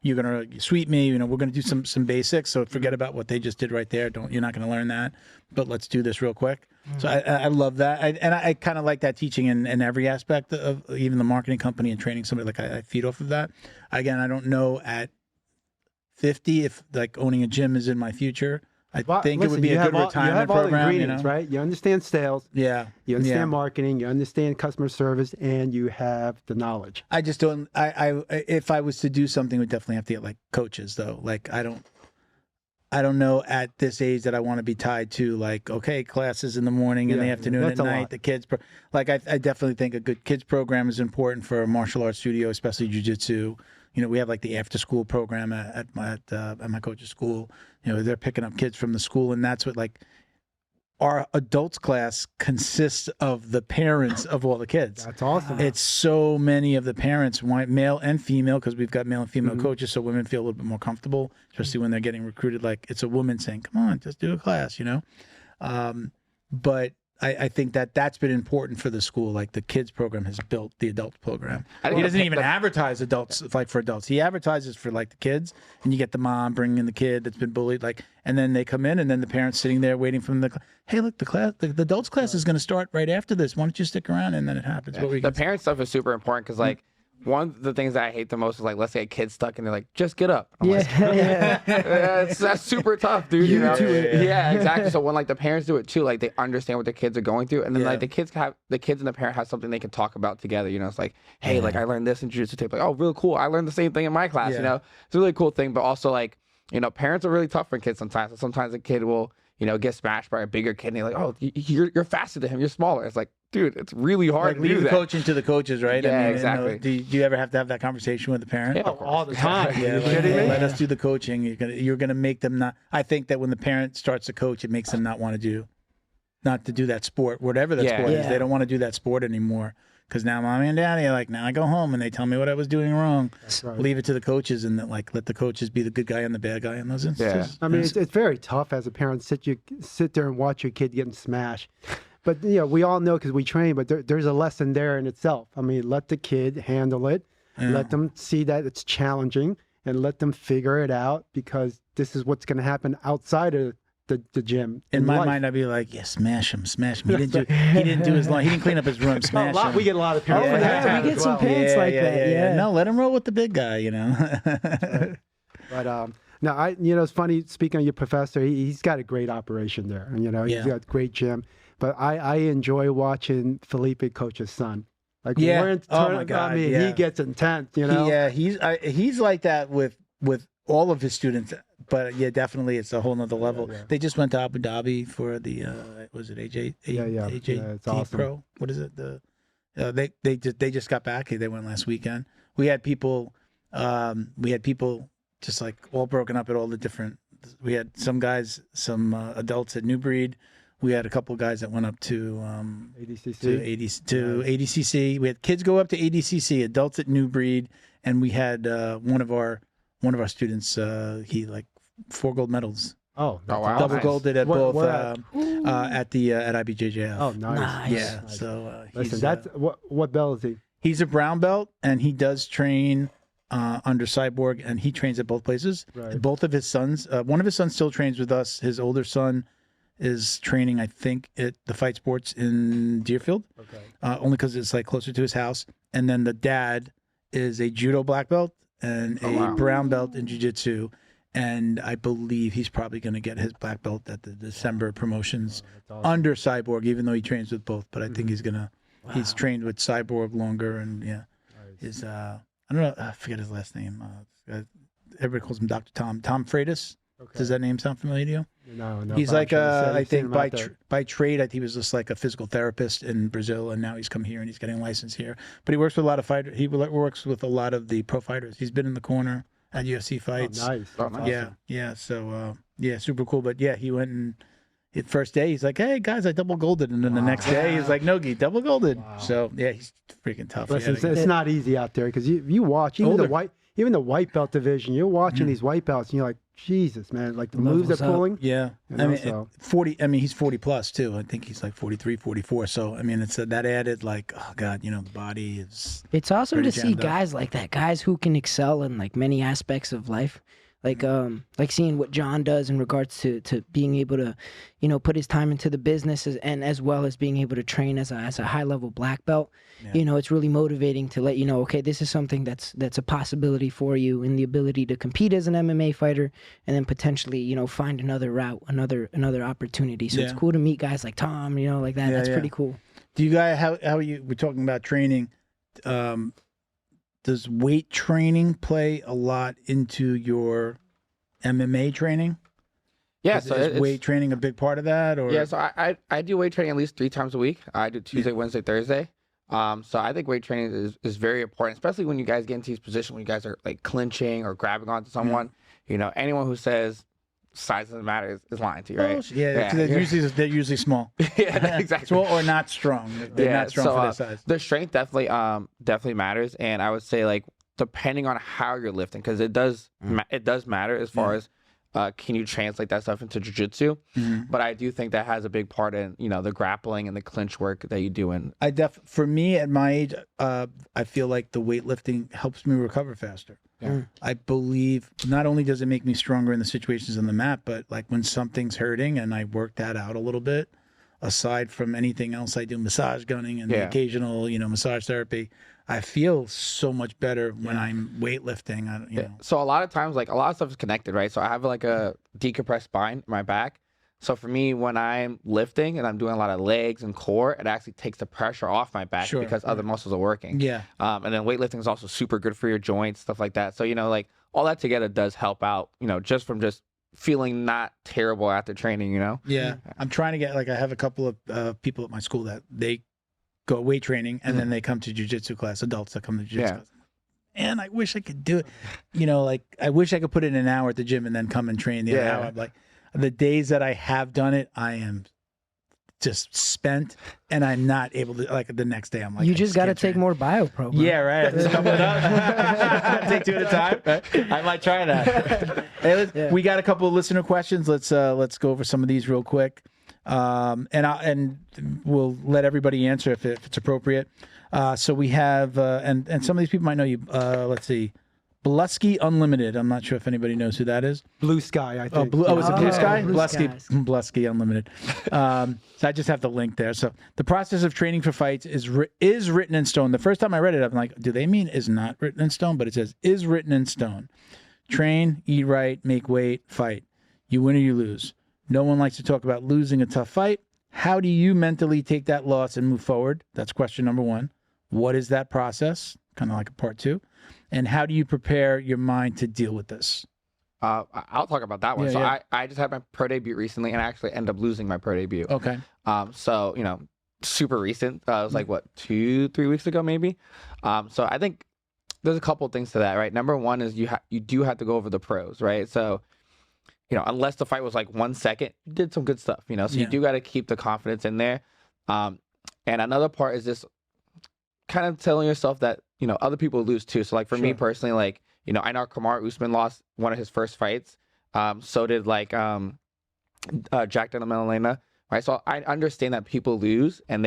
You're going to sweep me. You know, we're going to do some basics. So forget about what they just did right there. You're not going to learn that, but let's do this real quick. So I love that. I kind of like that teaching in every aspect of even the marketing company and training somebody. Like I feed off of that. Again, I don't know at 50 if like owning a gym is in my future. I think it would be a good retirement program. You have all the ingredients, right? You understand sales. Yeah. You understand marketing. You understand customer service, and you have the knowledge. I just don't. If I was to do something, would definitely have to get like coaches though. Like I don't know at this age that I want to be tied to like classes in the morning and the afternoon and at night. The kids, I definitely think a good kids program is important for a martial arts studio, especially jiu-jitsu. You know, we have like the after school program at my coach's school. You know, they're picking up kids from the school, and that's what like our adults class consists of the parents of all the kids. That's awesome. It's so many of the parents, male and female, because we've got male and female coaches, so women feel a little bit more comfortable, especially when they're getting recruited. Like, it's a woman saying, come on, just do a class, But I think that's been important for the school. Like, the kids program has built the adult program. He doesn't even advertise adults like for adults. He advertises for like the kids, and you get the mom bringing in the kid that's been bullied, and then they come in, and then the parents sitting there waiting for them. Hey, look, the adults class is going to start right after this. Why don't you stick around? And then it happens. Yeah. The parent stuff is super important because like. One of the things that I hate the most is like, let's say a kid's stuck and they're like, just get up. That's super tough, dude. You know? Yeah, exactly. So when like the parents do it too, like they understand what their kids are going through, and then like the kids and the parent have something they can talk about together. It's like, hey, like I learned this in jiu-jitsu tape. Like, oh, really cool. I learned the same thing in my class. It's a really cool thing. But also like, parents are really tough for kids sometimes. So sometimes a kid will, get smashed by a bigger kid, and they're like, oh, you're faster than him. You're smaller. It's like, dude, it's really hard to leave do the that. coaching to the coaches, right? Yeah, exactly. Do you ever have to have that conversation with the parent? Yeah, all the time. Let us do the coaching. You're gonna make them not. I think that when the parent starts to coach, it makes them not want to do that sport, whatever that sport is. They don't want to do that sport anymore. Because now mommy and daddy are like, now I go home and they tell me what I was doing wrong. Right. Leave it to the coaches and let the coaches be the good guy and the bad guy in those instances. Yeah. I mean, it's very tough as a parent sit there and watch your kid getting smashed. But we all know because we train. But there's a lesson there in itself. I mean, let the kid handle it. Yeah. Let them see that it's challenging and let them figure it out because this is what's going to happen outside of the gym. In my mind, I'd be like, yeah, smash him. He didn't do his line. He didn't clean up his room. Smash him. We get a lot of parents. We get some parents like that. Yeah. No, let him roll with the big guy. Right. But no, it's funny. Speaking of your professor, he's got a great operation there. And he's got a great gym. But I enjoy watching Felipe coach his son. Like oh my God, he gets intense. Yeah, he's like that with all of his students. But definitely, it's a whole nother level. Yeah. They just went to Abu Dhabi for the was it AJD it's awesome. Pro? What is it? They just got back. They went last weekend. We had people just like all broken up at all the different. We had some guys, some adults at New Breed. We had a couple of guys that went up to ADCC. We had kids go up to ADCC, adults at New Breed, and we had one of our students. He like 4 gold medals. Oh wow! Double golded at both at IBJJF. Oh, nice. Yeah. Nice. So listen, that's what belt is he? He's a brown belt, and he does train under Cyborg, and he trains at both places. Right. Both of his sons, one of his sons still trains with us. His older son is training, I think, at the Fight Sports in Deerfield. Okay. Only because it's like closer to his house. And then the dad is a judo black belt and brown belt in jiu-jitsu. And I believe he's probably going to get his black belt at the December promotions under Cyborg, even though he trains with both. But I think he's going to, he's trained with Cyborg longer. And his, I don't know, I forget his last name. Everybody calls him Dr. Tom Freitas. Okay. Does that name sound familiar to you? No. He's like I think by trade, he was just like a physical therapist in Brazil, and now he's come here and he's getting licensed here. But he works with a lot of fighters. He works with a lot of the pro fighters. He's been in the corner at UFC fights. Oh, nice. Awesome. Yeah. So super cool. But he went and the first day he's like, "Hey guys, I double golded," and then the next day he's like, "Nogi, double golded." Wow. So he's freaking tough. Listen, it's not easy out there because you watch even the white belt division. You're watching these white belts, and you're like, Jesus, man, like the moves they're pulling. Yeah. He's 40 plus too. I think he's like 43, 44. So, I mean, it's that added like, oh God, the body is. It's awesome to see guys like that, guys who can excel in like many aspects of life. Like seeing what John does in regards to being able to, put his time into the business and as well as being able to train as a high level black belt. Yeah. It's really motivating to let you know, okay, this is something that's a possibility for you and the ability to compete as an MMA fighter and then potentially, find another route, another opportunity. So it's cool to meet guys like Tom, like that. That's pretty cool. Do you guys, how are you, we're talking about training, does weight training play a lot into your MMA training? Yeah, is weight training a big part of that? Or so I do weight training at least 3 times a week. I do Tuesday, Wednesday, Thursday. So I think weight training is very important, especially when you guys get into these positions when you guys are like clinching or grabbing onto someone. Anyone who says size doesn't matter is lying to you, right? Yeah, they're usually small. Yeah, exactly. Small or not strong. They're not strong for their size. The strength definitely matters, and I would say like depending on how you're lifting, because it does matter as far as can you translate that stuff into jiu-jitsu? But I do think that has a big part in, you know, the grappling and the clinch work that you do. And for me at my age, I feel like the weightlifting helps me recover faster. Yeah. I believe not only does it make me stronger in the situations on the mat, but like when something's hurting and I work that out a little bit, aside from anything else I do, massage gunning and the occasional, you know, massage therapy, I feel so much better when I'm weightlifting. You know. So a lot of times, like a lot of stuff is connected, right? So I have like a decompressed spine in my back. So for me, when I'm lifting and I'm doing a lot of legs and core, it actually takes the pressure off my back because other muscles are working. Yeah. And then weightlifting is also super good for your joints, stuff like that. So, you know, like all that together does help out, you know, just from just feeling not terrible after training, you know? Yeah. I'm trying to get, like, I have a couple of people at my school that they go weight training and then they come to jiu-jitsu class, adults that come to jiu-jitsu class. And I wish I could do it. You know, like, I wish I could put in an hour at the gym and then come and train the other hour. I'm like, the days that I have done it, I am just spent, and I'm not able to, like, the next day, I'm like, you just got to take more BioPro. Yeah, right. Just couple it up. Take 2 at a time. Right? I might try that. Hey, we got a couple of listener questions. Let's go over some of these real quick. And we'll let everybody answer if it's appropriate. So we have, and some of these people might know you. Let's see. Blusky Unlimited. I'm not sure if anybody knows who that is. Blue Sky, I think. Is it Blue Sky? Blusky Unlimited. So I just have the link there. So the process of training for fights is written in stone. The first time I read it, I'm like, do they mean is not written in stone? But it says is written in stone. Train, eat right, make weight, fight. You win or you lose. No one likes to talk about losing a tough fight. How do you mentally take that loss and move forward? That's question number 1. What is that process? Kind of like a part 2. And how do you prepare your mind to deal with this? I'll talk about that one. I just had my pro debut recently, and I actually ended up losing my pro debut. Okay. So, you know, super recent. It was like, what, 2-3 weeks ago, maybe? So I think there's a couple things to that, right? Number 1 is you do have to go over the pros, right? So, you know, unless the fight was like 1 second, you did some good stuff, you know? So you do got to keep the confidence in there. And another part is just kind of telling yourself that, you know, other people lose too. So like for me personally, like, you know, I know Kamaru Usman lost one of his first fights. So did like Jack Della Maddalena, right? So I understand that people lose and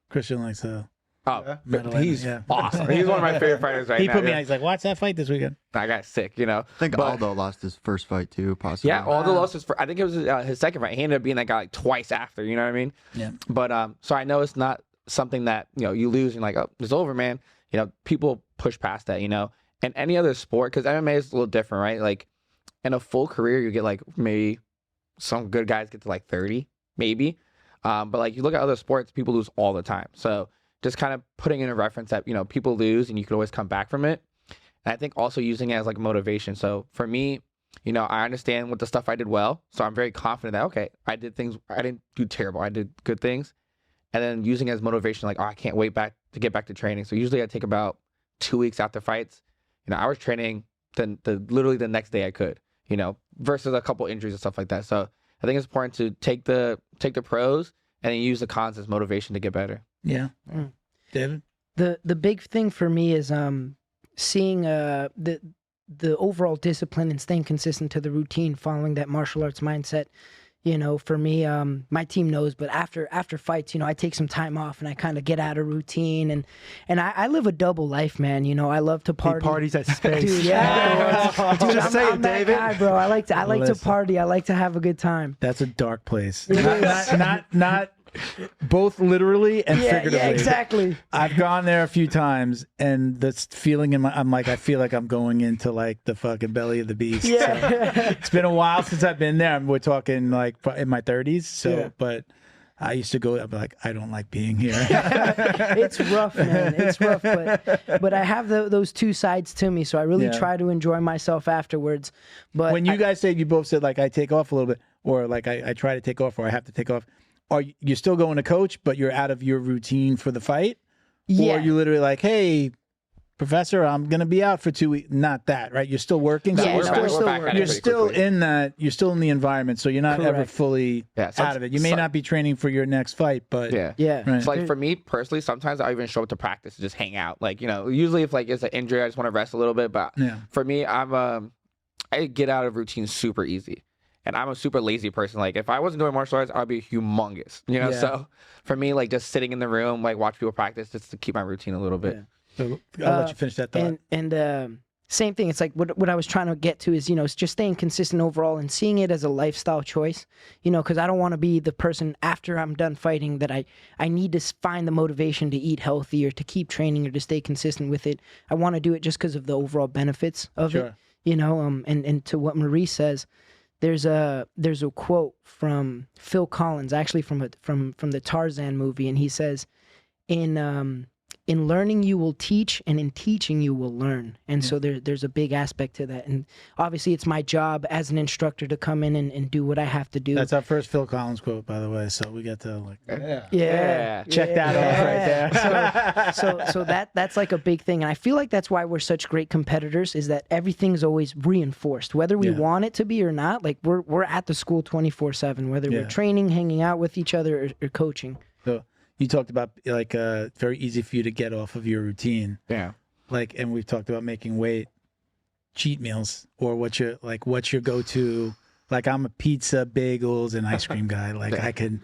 Christian likes he's awesome. He's one of my favorite fighters right now. He put me on, he's like, watch that fight this weekend. I got sick, you know. I think Aldo lost his first fight too, possibly. Yeah, Aldo lost his first. I think it was his second fight. He ended up being that guy like twice after, you know what I mean? Yeah. But so I know it's not something that, you know, you lose and you're like, oh, it's over, man. You know, people push past that, you know. And any other sport, because MMA is a little different, right? Like in a full career, you get like maybe some good guys get to like 30, maybe. But like you look at other sports, people lose all the time. So just kind of putting in a reference that, you know, people lose and you can always come back from it. And I think also using it as like motivation. So for me, you know, I understand what the stuff I did well. So I'm very confident that, okay, I didn't do terrible. I did good things. And then using it as motivation, like, oh, I can't wait to get back to training. So usually I take about 2 weeks after fights. You know, I was training literally the next day I could, you know, versus a couple injuries and stuff like that. So I think it's important to take the pros and then use the cons as motivation to get better. Yeah. David? The big thing for me is seeing the overall discipline and staying consistent to the routine, following that martial arts mindset. You know, for me, my team knows, but after fights, you know, I take some time off and I kind of get out of routine, and I live a double life, man. You know, I love to party. He parties at space. Dude, yeah. Dude, Just say it, David. Guy, bro. I like to party. I like to have a good time. That's a dark place. Not both literally and figuratively. Yeah, exactly. I've gone there a few times, and this feeling I feel like I'm going into like the fucking belly of the beast. Yeah. So, it's been a while since I've been there. We're talking like in my 30s. So, but I used to go. I'd be like, I don't like being here. It's rough, man. It's rough, but I have those two sides to me, so I really try to enjoy myself afterwards. But when you guys you both said like I take off a little bit, or like I try to take off, or I have to take off. Are you still going to coach, but you're out of your routine for the fight? Yeah. Or are you literally like, hey, Professor, I'm going to be out for 2 weeks. Not that, right? You're still working. Yeah, so you're still in that. You're still in the environment, so you're not ever fully out of it. You may not be training for your next fight, but yeah. Right. So like for me personally, sometimes I even show up to practice to just hang out. Like, you know, usually if like it's an injury, I just want to rest a little bit. But for me, I get out of routine super easy. And I'm a super lazy person. Like, if I wasn't doing martial arts, I'd be humongous. You know, so for me, like, just sitting in the room, like, watch people practice just to keep my routine a little bit. So I'll let you finish that thought. And same thing. It's like what I was trying to get to is, you know, it's just staying consistent overall and seeing it as a lifestyle choice, you know, because I don't want to be the person after I'm done fighting that I need to find the motivation to eat healthy or to keep training or to stay consistent with it. I want to do it just because of the overall benefits of it, you know, and to what Maurice says. There's a quote from Phil Collins, actually from the Tarzan movie, and he says, in learning you will teach, and in teaching you will learn. And so there's a big aspect to that. And obviously it's my job as an instructor to come in and do what I have to do. That's our first Phil Collins quote, by the way. So we got to like check that off right there. So that's like a big thing. And I feel like that's why we're such great competitors, is that everything's always reinforced, whether we want it to be or not. Like we're at the school 24/7, whether we're training, hanging out with each other, or coaching. So you talked about like very easy for you to get off of your routine. Yeah. Like, and we've talked about making weight, cheat meals, or what's your go-to. Like, I'm a pizza, bagels, and ice cream guy. Like, I can,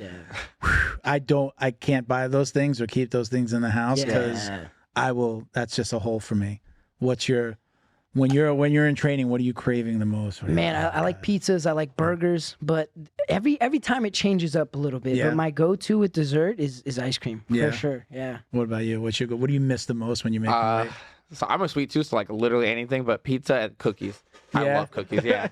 I can't buy those things or keep those things in the house because that's just a hole for me. What's your, when you're in training, what are you craving the most? Man, I like pizzas. I like burgers, but every time it changes up a little bit. But my go-to with dessert is ice cream for sure. Yeah. What about you? What do you miss the most when you make weight? So I'm a sweet tooth, so like literally anything but pizza and cookies. I love cookies. Yeah.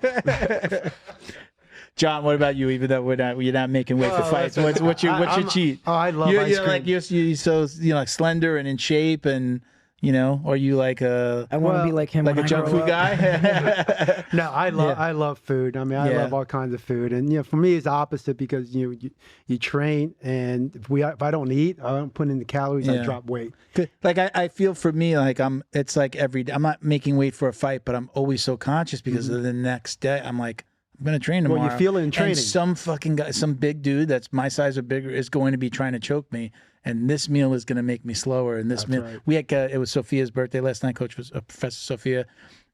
John, what about you? Even though you're not making weight for fights, what's your cheat? Oh, I love ice cream. Like you're so like slender and in shape, and you know, or you like I want to be like him, like a junk food guy. No, I love food. I mean, I love all kinds of food, and you know, for me, it's the opposite because you train, and if I don't eat, I don't put in the calories, I drop weight. Like I feel for me, like it's like every day. I'm not making weight for a fight, but I'm always so conscious because of the next day. I'm like, I'm gonna train tomorrow. Well, you feel it in training. And some fucking guy, some big dude that's my size or bigger is going to be trying to choke me. And this meal is going to make me slower. And this meal, we had it was Sophia's birthday last night. Coach was Professor Sophia,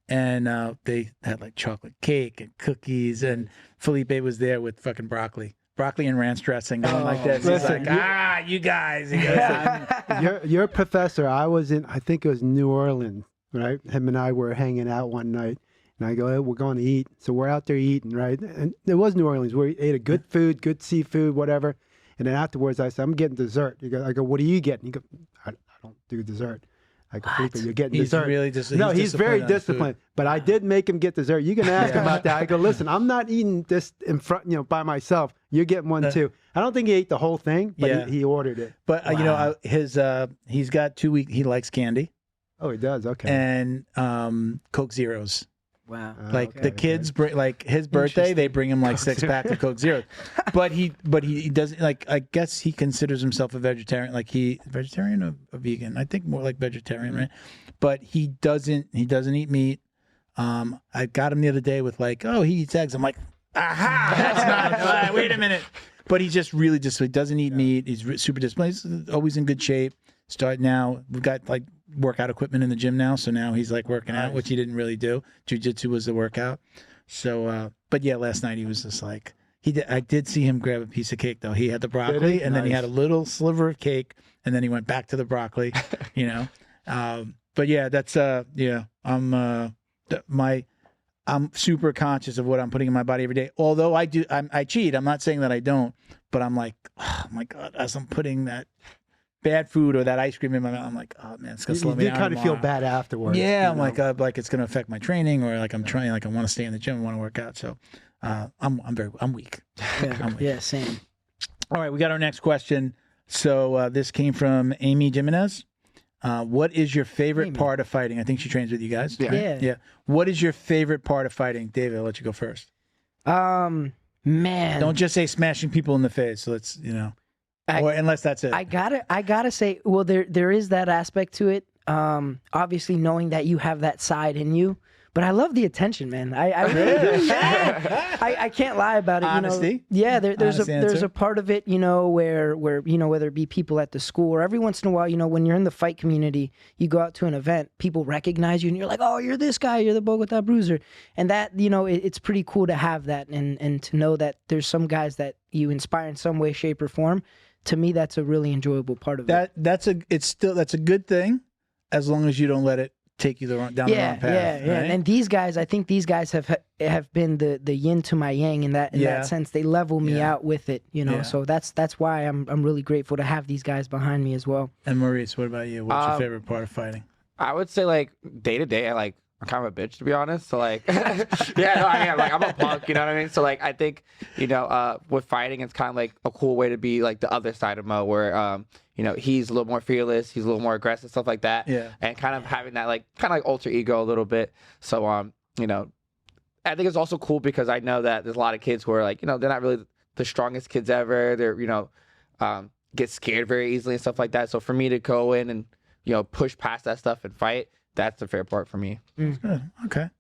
and they had like chocolate cake and cookies. And Felipe was there with fucking broccoli and ranch dressing, going like this. Listen, he's like, you guys. He goes, your professor. I was in, I think it was New Orleans, right? Him and I were hanging out one night. And I go, hey, we're going to eat. So we're out there eating, right? And it was New Orleans. We ate a good food, good seafood, whatever. And then afterwards, I said, I'm getting dessert. I go, what are you getting? He goes, I don't do dessert. I go, Felipe, you're getting dessert. Really he's very disciplined. But I did make him get dessert. You can ask about that. I go, listen, I'm not eating this in front, by myself. You're getting one too. I don't think he ate the whole thing, but he ordered it. But he's got 2 weeks. He likes candy. Oh, he does. Okay. And Coke Zeros. Wow. Like the kids bring, like his birthday, they bring him like 6-pack of Coke Zeros. But he doesn't, like, I guess he considers himself a vegetarian. Like vegetarian or a vegan? I think more like vegetarian, right? But he doesn't eat meat. I got him the other day with like, oh, he eats eggs. I'm like, aha, that's not, wait a minute. But he he doesn't eat meat. He's super disciplined. He's always in good shape. Now, we've got like workout equipment in the gym now, so now he's like working out, which he didn't really do. Jiu-jitsu was the workout. So but yeah, last night he was just like, I did see him grab a piece of cake though. He had the broccoli and then he had a little sliver of cake and then he went back to the broccoli, but yeah, that's I'm super conscious of what I'm putting in my body every day. Although I cheat. I'm not saying that I don't, but I'm like, oh my God, as I'm putting that bad food or that ice cream in my mouth, I'm like, oh man, it's gonna slow me down. You kind of feel bad afterwards. Yeah, I'm like it's gonna affect my training, or like I'm trying, like I want to stay in the gym, I want to work out. So I'm weak. Yeah, same. All right, we got our next question. So this came from Amy Jimenez. What is your favorite part of fighting? I think she trains with you guys. Yeah. What is your favorite part of fighting? David, I'll let you go first. Man, don't just say smashing people in the face. So let's or unless that's it. I gotta say, well, there is that aspect to it. Obviously knowing that you have that side in you. But I love the attention, man. I can't lie about it. Honesty. There's a part of it, where whether it be people at the school or every once in a while, when you're in the fight community, you go out to an event, people recognize you, and you're like, oh, you're this guy, you're the Bogota Bruiser, and that it's pretty cool to have that and to know that there's some guys that you inspire in some way, shape, or form. To me, that's a really enjoyable part of it. That's a good thing, as long as you don't let it take you down the wrong path. Yeah. Right? And these guys, I think these guys have been the yin to my yang in that sense. They level me out with it, So that's why I'm really grateful to have these guys behind me as well. And Maurice, what about you? What's your favorite part of fighting? I would say like day to day, I'm kind of a bitch, to be honest. So like, I am. Like, I'm a punk, you know what I mean? So like, I think, with fighting, it's kind of like a cool way to be like the other side of Mo, where he's a little more fearless, he's a little more aggressive, stuff like that. Yeah. And kind of having that kind of like alter ego a little bit. So I think it's also cool because I know that there's a lot of kids who are like, they're not really the strongest kids ever. They're get scared very easily and stuff like that. So for me to go in and push past that stuff and fight, that's the fair part for me. Good. Okay.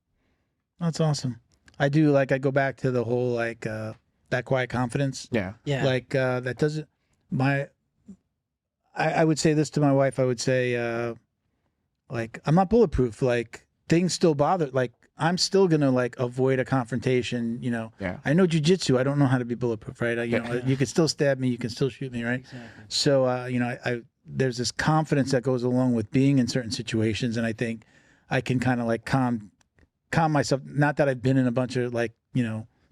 That's awesome. I do I go back to the whole that quiet confidence. Yeah. Yeah. That doesn't I would say this to my wife. I would say I'm not bulletproof. Things still bother. I'm still gonna avoid a confrontation. Yeah. I know jujitsu. I don't know how to be bulletproof, right? You can still stab me. You can still shoot me, right? Exactly. So there's this confidence that goes along with being in certain situations, and I think I can kind of calm myself. Not that I've been in a bunch of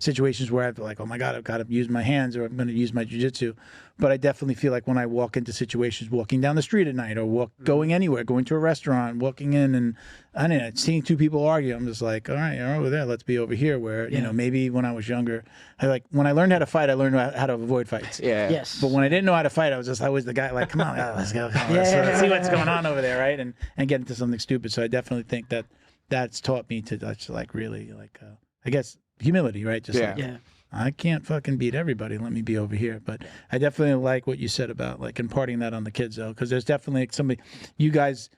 situations where I have to oh my God, I've got to use my hands or I'm going to use my jiu-jitsu. But I definitely feel like when I walk into situations, walking down the street at night or going anywhere, going to a restaurant, walking in and seeing two people argue, I'm just like, all right, you're over there. Let's be over here where, maybe when I was younger, when I learned how to fight, I learned how to avoid fights. Yeah. Yes. But when I didn't know how to fight, I was the guy come on, let's go. Let's see what's going on over there, right? And get into something stupid. So I definitely think that's taught me to really I guess, humility, right? Just I can't fucking beat everybody. Let me be over here. But I definitely like what you said about imparting that on the kids, though, because there's definitely somebody. You guys,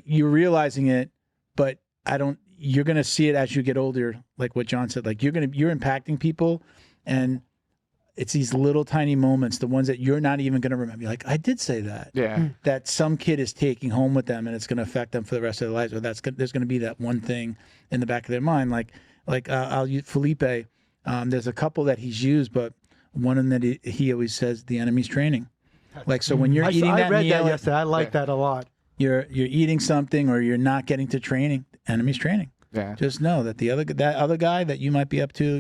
you're realizing it, but you're gonna see it as you get older. Like what John said, you're impacting people, and it's these little tiny moments, the ones that you're not even gonna remember. You're I did say that. Yeah. That some kid is taking home with them, and it's gonna affect them for the rest of their lives. Or there's gonna be that one thing in the back of their mind, I'll use Felipe. There's a couple that he's used, but one of them that he always says the enemy's training. So when you're eating that I read meal, that yesterday. I like that a lot. You're eating something or you're not getting to training. Enemy's training. Yeah. Just know that that other guy that you might be up to,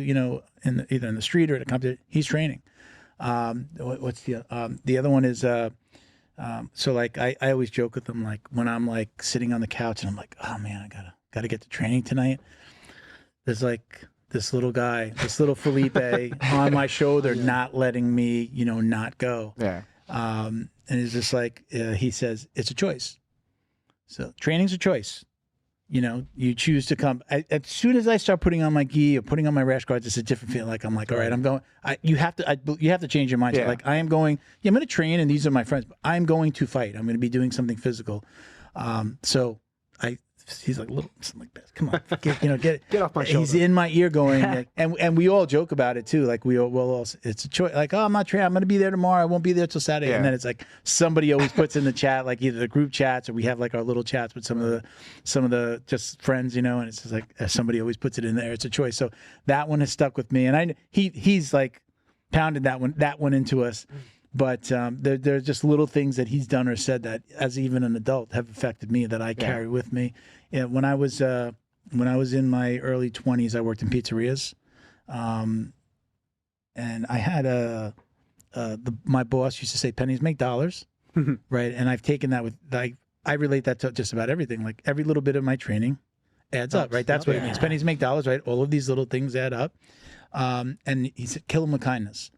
either in the street or at a company, he's training. What's the other one is I always joke with them when I'm sitting on the couch and I'm oh man, I gotta get to training tonight. There's this little guy, this little Felipe on my shoulder, not letting me, not go. Yeah. And it's just he says, it's a choice. So training's a choice. You choose to come. As soon as I start putting on my gi or putting on my rash guards, it's a different feeling. I'm all right, I'm going. You have to change your mindset. Yeah. I am going. Yeah, I'm going to train, and these are my friends. But I'm going to fight. I'm going to be doing something physical. He's little, something like this. Come on, get off my shoulder. He's in my ear going, and we all joke about it too. It's a choice. I'm not training. I'm going to be there tomorrow. I won't be there till Saturday. Yeah. And then it's somebody always puts in the chat, either the group chats or we have our little chats with some of the just friends, and it's just somebody always puts it in there. It's a choice. So that one has stuck with me, and he's pounded that one into us. But there are just little things that he's done or said that, as even an adult, have affected me that I carry with me. Yeah, when I was in my early 20s, I worked in pizzerias, and I had my boss used to say, "Pennies make dollars," right? And I've taken that with I relate that to just about everything. Every little bit of my training adds up, right? That's what it means. Pennies make dollars, right? All of these little things add up. And he said, "Kill them with kindness."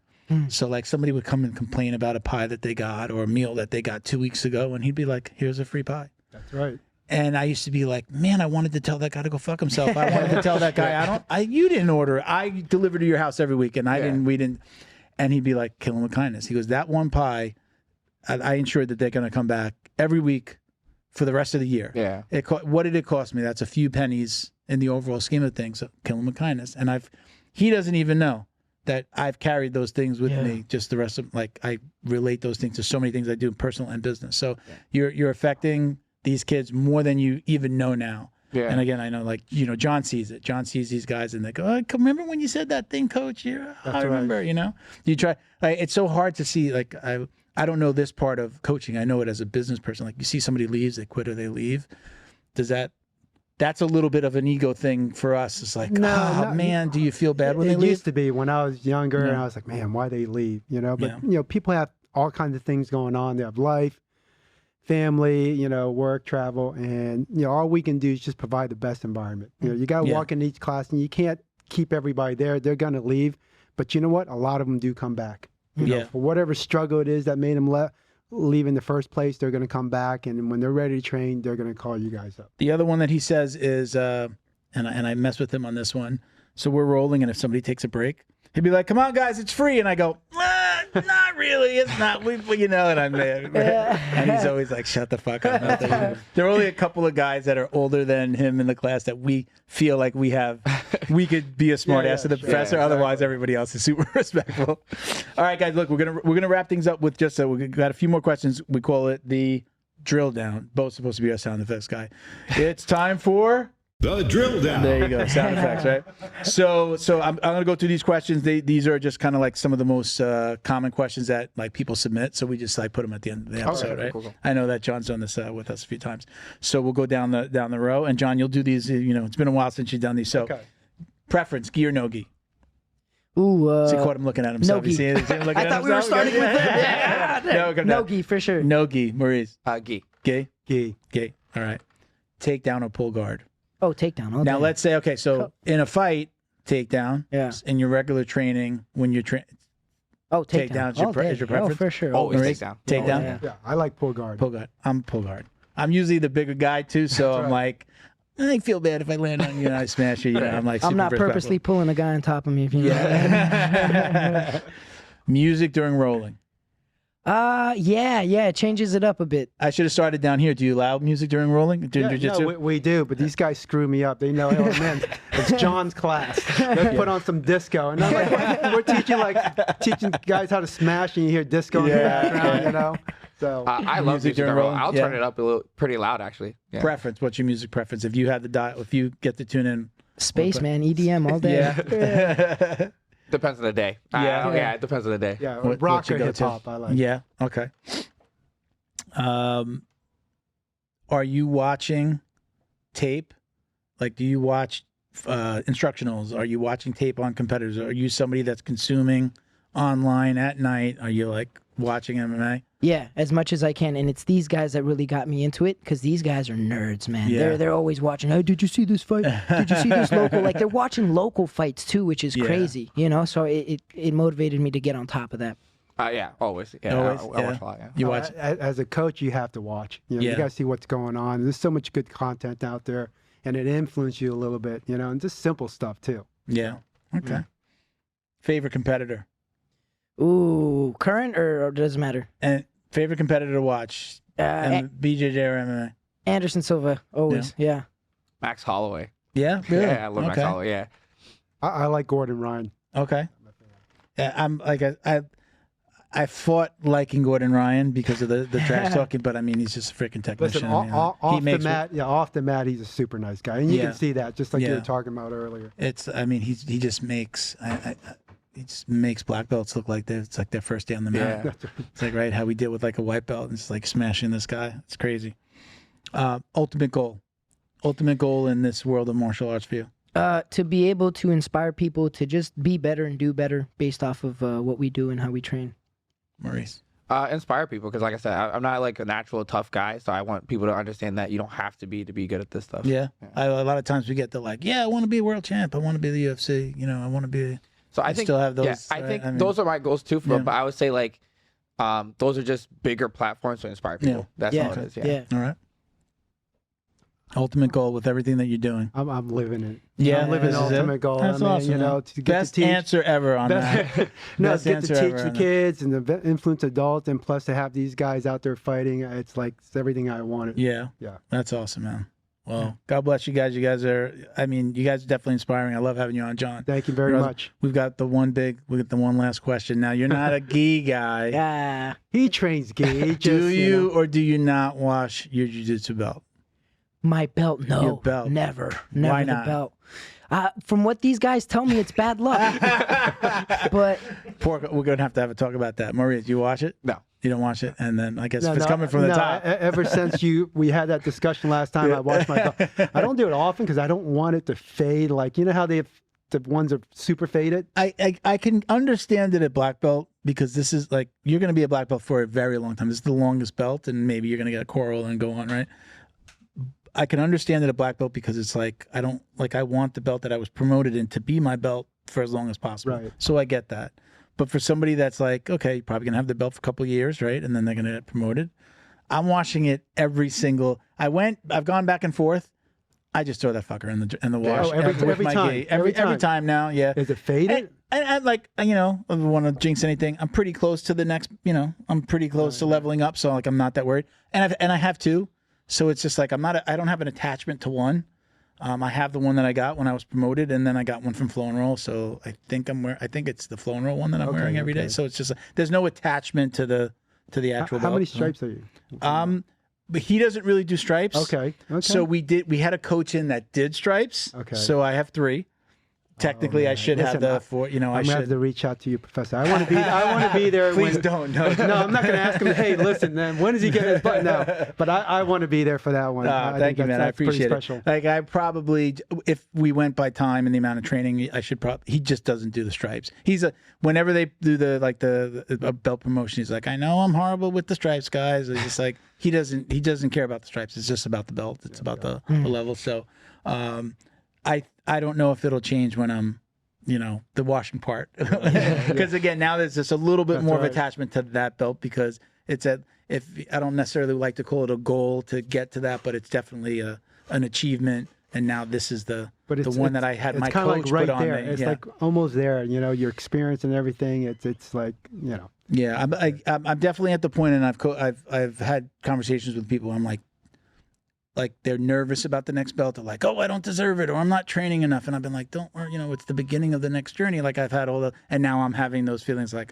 So somebody would come and complain about a pie that they got or a meal that they got 2 weeks ago, and he'd be like, "Here's a free pie." That's right. And I used to be like, man, I wanted to tell that guy to go fuck himself. I wanted to tell that guy, you didn't order it. I deliver to your house every week, and we didn't. And he'd be like, "Kill him with kindness." He goes, "That one pie, I ensured that they're going to come back every week for the rest of the year. Yeah. What did it cost me? That's a few pennies in the overall scheme of things. So kill him with kindness. And he doesn't even know that I've carried those things with me. Just the rest of, like, I relate those things to so many things I do in personal and business. So you're affecting these kids more than you even know now. Yeah. And again, I know, like, you know, John sees it. John sees these guys and they go, oh, remember when you said that thing, coach? Yeah, I remember, right. You know? You try, like, it's so hard to see, like, I don't know this part of coaching. I know it as a business person. Like, you see somebody leaves, they quit or they leave. That's a little bit of an ego thing for us. It's like, man, do you feel bad when they leave? It used to be when I was younger, and I was like, man, why they leave? You know, but you know, people have all kinds of things going on. They have life, family, you know, work, travel, and you know, all we can do is just provide the best environment. You know, you got to walk in each class, and you can't keep everybody there. They're going to leave, but you know what? A lot of them do come back. You know, for whatever struggle it is that made them leave in the first place, they're going to come back, and when they're ready to train, they're going to call you guys up. The other one that he says is, and I mess with him on this one. So we're rolling, and if somebody takes a break, he'd be like, "Come on, guys, it's free," and I go, "Not really, it's not." You know, and I'm there, and he's always like, "Shut the fuck up." There are only a couple of guys that are older than him in the class that we feel like we could be a smart ass to the professor. Otherwise, everybody else is super respectful. All right, guys, look, we're gonna wrap things up with just we got a few more questions. We call it the drill down. Bo's supposed to be our sound effects guy. It's time for the drill down. There you go, sound effects, right? So I'm gonna go through these questions. These are just kind of like some of the most common questions that like people submit. So we just like put them at the end of the episode, right? Cool. I know that John's done this with us a few times. So we'll go down the row, and John, you'll do these. You know, it's been a while since you've done these. So preference, gi or no gi? Ooh, so you caught him looking at himself. No gi. I thought we were starting with that. No gi for sure. No gi, Maurice. Gi. Gi. All right. Takedown or pull guard? Oh, takedown. Okay. Now let's say, okay, so in a fight, takedown. Yeah. In your regular training, when you're takedown is your preference. Oh, for sure. Always takedown. Takedown. Yeah, I like pull guard. Pull guard. I'm pull guard. I'm usually the bigger guy too, so I'm like, I feel bad if I land on you and I smash you. You know, I'm like, I'm not purposely pulling a guy on top of me. If you know. Music during rolling. It changes it up a bit. I should have started down here. Do you allow music during rolling? No, we do, but these guys screw me up. They know, oh man, it's John's class. Let's put on some disco, and I'm like, we're teaching guys how to smash, and you hear disco in the background, you know. So I love music during rolling. I'll turn it up pretty loud, actually. Yeah. Preference? What's your music preference? If you had if you get to tune in, Spaceman, EDM all day. Yeah. Depends on the day. Yeah, it depends on the day. Yeah, rock or hip hop, I like. Yeah, okay. Are you watching tape? Like, do you watch instructionals? Are you watching tape on competitors? Are you somebody that's consuming online at night? Are you like watching MMA? Yeah, as much as I can, and it's these guys that really got me into it because these guys are nerds, man. Yeah. They're always watching. Oh, did you see this fight? Did you see this local? Like they're watching local fights too, which is crazy, you know. So it motivated me to get on top of that. Yeah, always. Yeah, always. I watch a lot. Yeah. You watch as a coach, you have to watch. You know, you got to see what's going on. There's so much good content out there, and it influences you a little bit, you know, and just simple stuff too. Yeah. Okay. Favorite competitor? Ooh, current or does it matter? And favorite competitor to watch? BJJ or MMA? Anderson Silva, always. Yeah. Max Holloway. Yeah, really? Yeah, I love Max Holloway. Yeah. I like Gordon Ryan. Okay. Yeah, I'm like I fought liking Gordon Ryan because of the trash talking, but I mean he's just a freaking technician. Listen, off the mat, he's a super nice guy, and you can see that just like you were talking about earlier. I mean he just makes. He just makes black belts look like it's like their first day on the mat. Yeah. It's like how we did with like a white belt and it's like smashing this guy. It's crazy. Ultimate goal in this world of martial arts for you? To be able to inspire people to just be better and do better based off of what we do and how we train. Maurice? Inspire people because like I said, I'm not like a natural tough guy, so I want people to understand that you don't have to be good at this stuff. Yeah. A lot of times we get the like, I want to be a world champ. I want to be the UFC. You know, I want to be... So I think still have those. Yeah, I think those are my goals too. But I would say like, those are just bigger platforms to inspire people. That's all it is. Yeah. All right. Ultimate goal with everything that you're doing. I'm living it. Yeah, I'm living the ultimate goal. That's awesome. You know, to get best to teach, answer ever on that. No, get to teach the kids and the influence adults, and plus to have these guys out there fighting. It's like it's everything I wanted. Yeah, that's awesome, man. Well, God bless you guys. You guys are, you guys are definitely inspiring. I love having you on, John. Thank you very much. We got the one last question. Now, you're not a gi guy. Yeah. He trains gi. Do you or do you not wash your jiu-jitsu belt? My belt, no. Your belt. Never Why the not? belt. From what these guys tell me, it's bad luck. But we're going to have a talk about that. Maurice, you wash it? No. You don't wash it? And then I guess if it's coming from the top. Ever since we had that discussion last time, I washed my belt. I don't do it often because I don't want it to fade. Like, you know how the ones are super faded? I can understand it at black belt because this is like, you're going to be a black belt for a very long time. This is the longest belt, and maybe you're going to get a coral and go on, right? I can understand it at black belt because it's like, I want the belt that I was promoted in to be my belt for as long as possible. Right. So I get that. But for somebody that's like, okay, you're probably going to have the belt for a couple of years, right? And then they're going to get promoted. I'm washing it every single, I've gone back and forth. I just throw that fucker in the wash. Oh, every time now. Yeah. Is it faded? And like, I don't want to jinx anything. I'm pretty close to the next, I'm pretty close to leveling up. So like, I'm not that worried. And I have two. So it's just like, I don't have an attachment to one. I have the one that I got when I was promoted, and then I got one from Flow and Roll. So I think it's the Flow and Roll one that I'm wearing every day. So it's just there's no attachment to the actual belt. How many stripes are you? But he doesn't really do stripes. Okay. So we had a coach in that did stripes. Okay. So I have 3. Technically, I should have the 4. I'm gonna have to reach out to you, Professor. I want to be there. Please don't. No, I'm not gonna ask him. Hey, listen, man, when is he getting his butt now? But I want to be there for that one. Thank you, man. I appreciate it. Like I probably, if we went by time and the amount of training, I should probably. He just doesn't do the stripes. Whenever they do the belt promotion, he's like, I know I'm horrible with the stripes, guys. It's just like he doesn't care about the stripes. It's just about the belt. It's about the level. So. I don't know if it'll change when I'm, the washing part. Because again, now there's just a little bit more of attachment to that belt because if I don't necessarily like to call it a goal to get to that, but it's definitely an achievement. And now this is the one that I had my coach put on me. It's like almost there, your experience and everything. It's like, Yeah, I'm definitely at the point, and I've had conversations with people. I'm like they're nervous about the next belt. They're like, oh, I don't deserve it, or I'm not training enough. And I've been like, it's the beginning of the next journey. Like I've had and now I'm having those feelings like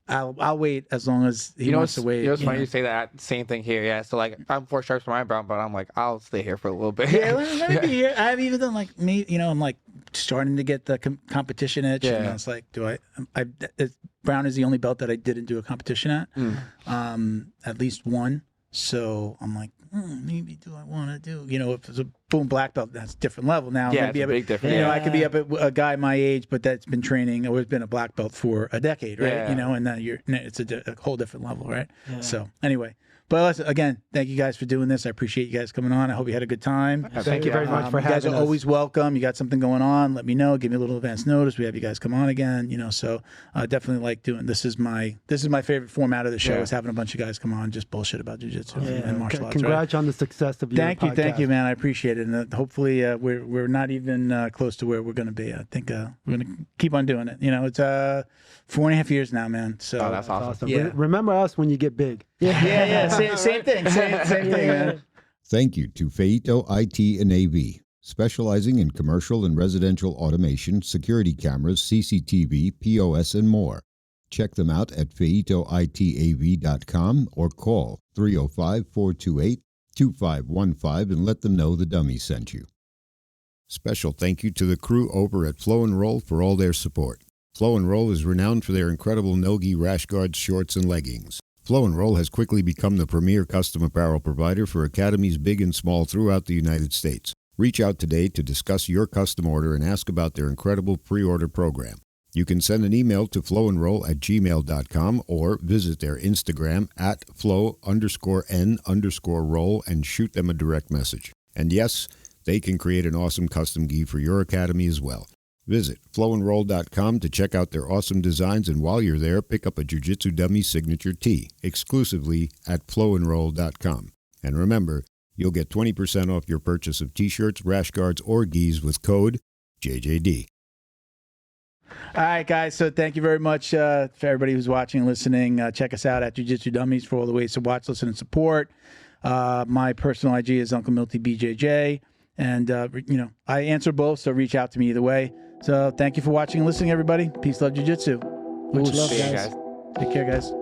I'll wait as long as he wants to wait. It's funny you say that. Same thing here. Yeah. So like I'm 4 stripes for my belt, but I'm like, I'll stay here for a little bit. Yeah, let me be here. I've even done like me, I'm like starting to get the competition itch. Yeah. And it's like, Brown is the only belt that I didn't do a competition at. At least one. So I'm like, maybe do I want to do, if it's a black belt, that's a different level. Now, yeah, it's a big difference. I could be up at a guy my age, but that's been training or has been a black belt for a decade, right? Yeah. And then it's a whole different level, right? Yeah. So anyway, but listen, again, thank you guys for doing this. I appreciate you guys coming on. I hope you had a good time. Thank you very much for having us. You guys are always welcome. You got something going on, let me know. Give me a little advance notice. We have you guys come on again, so definitely like doing this is my favorite format of the show is having a bunch of guys come on, just bullshit about jiu-jitsu and martial arts. Congrats on the success of your podcast. Thank you, man. I appreciate it. And hopefully we're not even close to where we're going to be. I think we're going to keep on doing it. It's 4.5 years now, man. So that's awesome. Yeah. Remember us when you get big. Yeah. Same thing. Same thing, man. Thank you to Feito IT and AV, specializing in commercial and residential automation, security cameras, CCTV, POS, and more. Check them out at feitoitav.com or call 305-428-2515 and let them know the dummy sent you. Special thank you to the crew over at Flow and Roll for all their support. Flow and Roll is renowned for their incredible no-gi rash guards, shorts, and leggings. Flow and Roll has quickly become the premier custom apparel provider for academies big and small throughout the United States. Reach out today to discuss your custom order and ask about their incredible pre-order program. You can send an email to flowandroll@gmail.com or visit their Instagram at flow_n_roll and shoot them a direct message. And yes, they can create an awesome custom gi for your academy as well. Visit flowandroll.com to check out their awesome designs, and while you're there, pick up a Jiu-Jitsu Dummy signature tee exclusively at flowandroll.com. And remember, You'll get 20% off your purchase of t-shirts, rash guards, or gis with code JJD. All right, guys. So thank you very much for everybody who's watching and listening. Check us out at Jiu-Jitsu Dummies for all the ways to watch, listen, and support. My personal IG is Uncle Milty BJJ. And, I answer both, so reach out to me either way. So thank you for watching and listening, everybody. Peace, love, Jiu-Jitsu. Much love, guys. Take care, guys.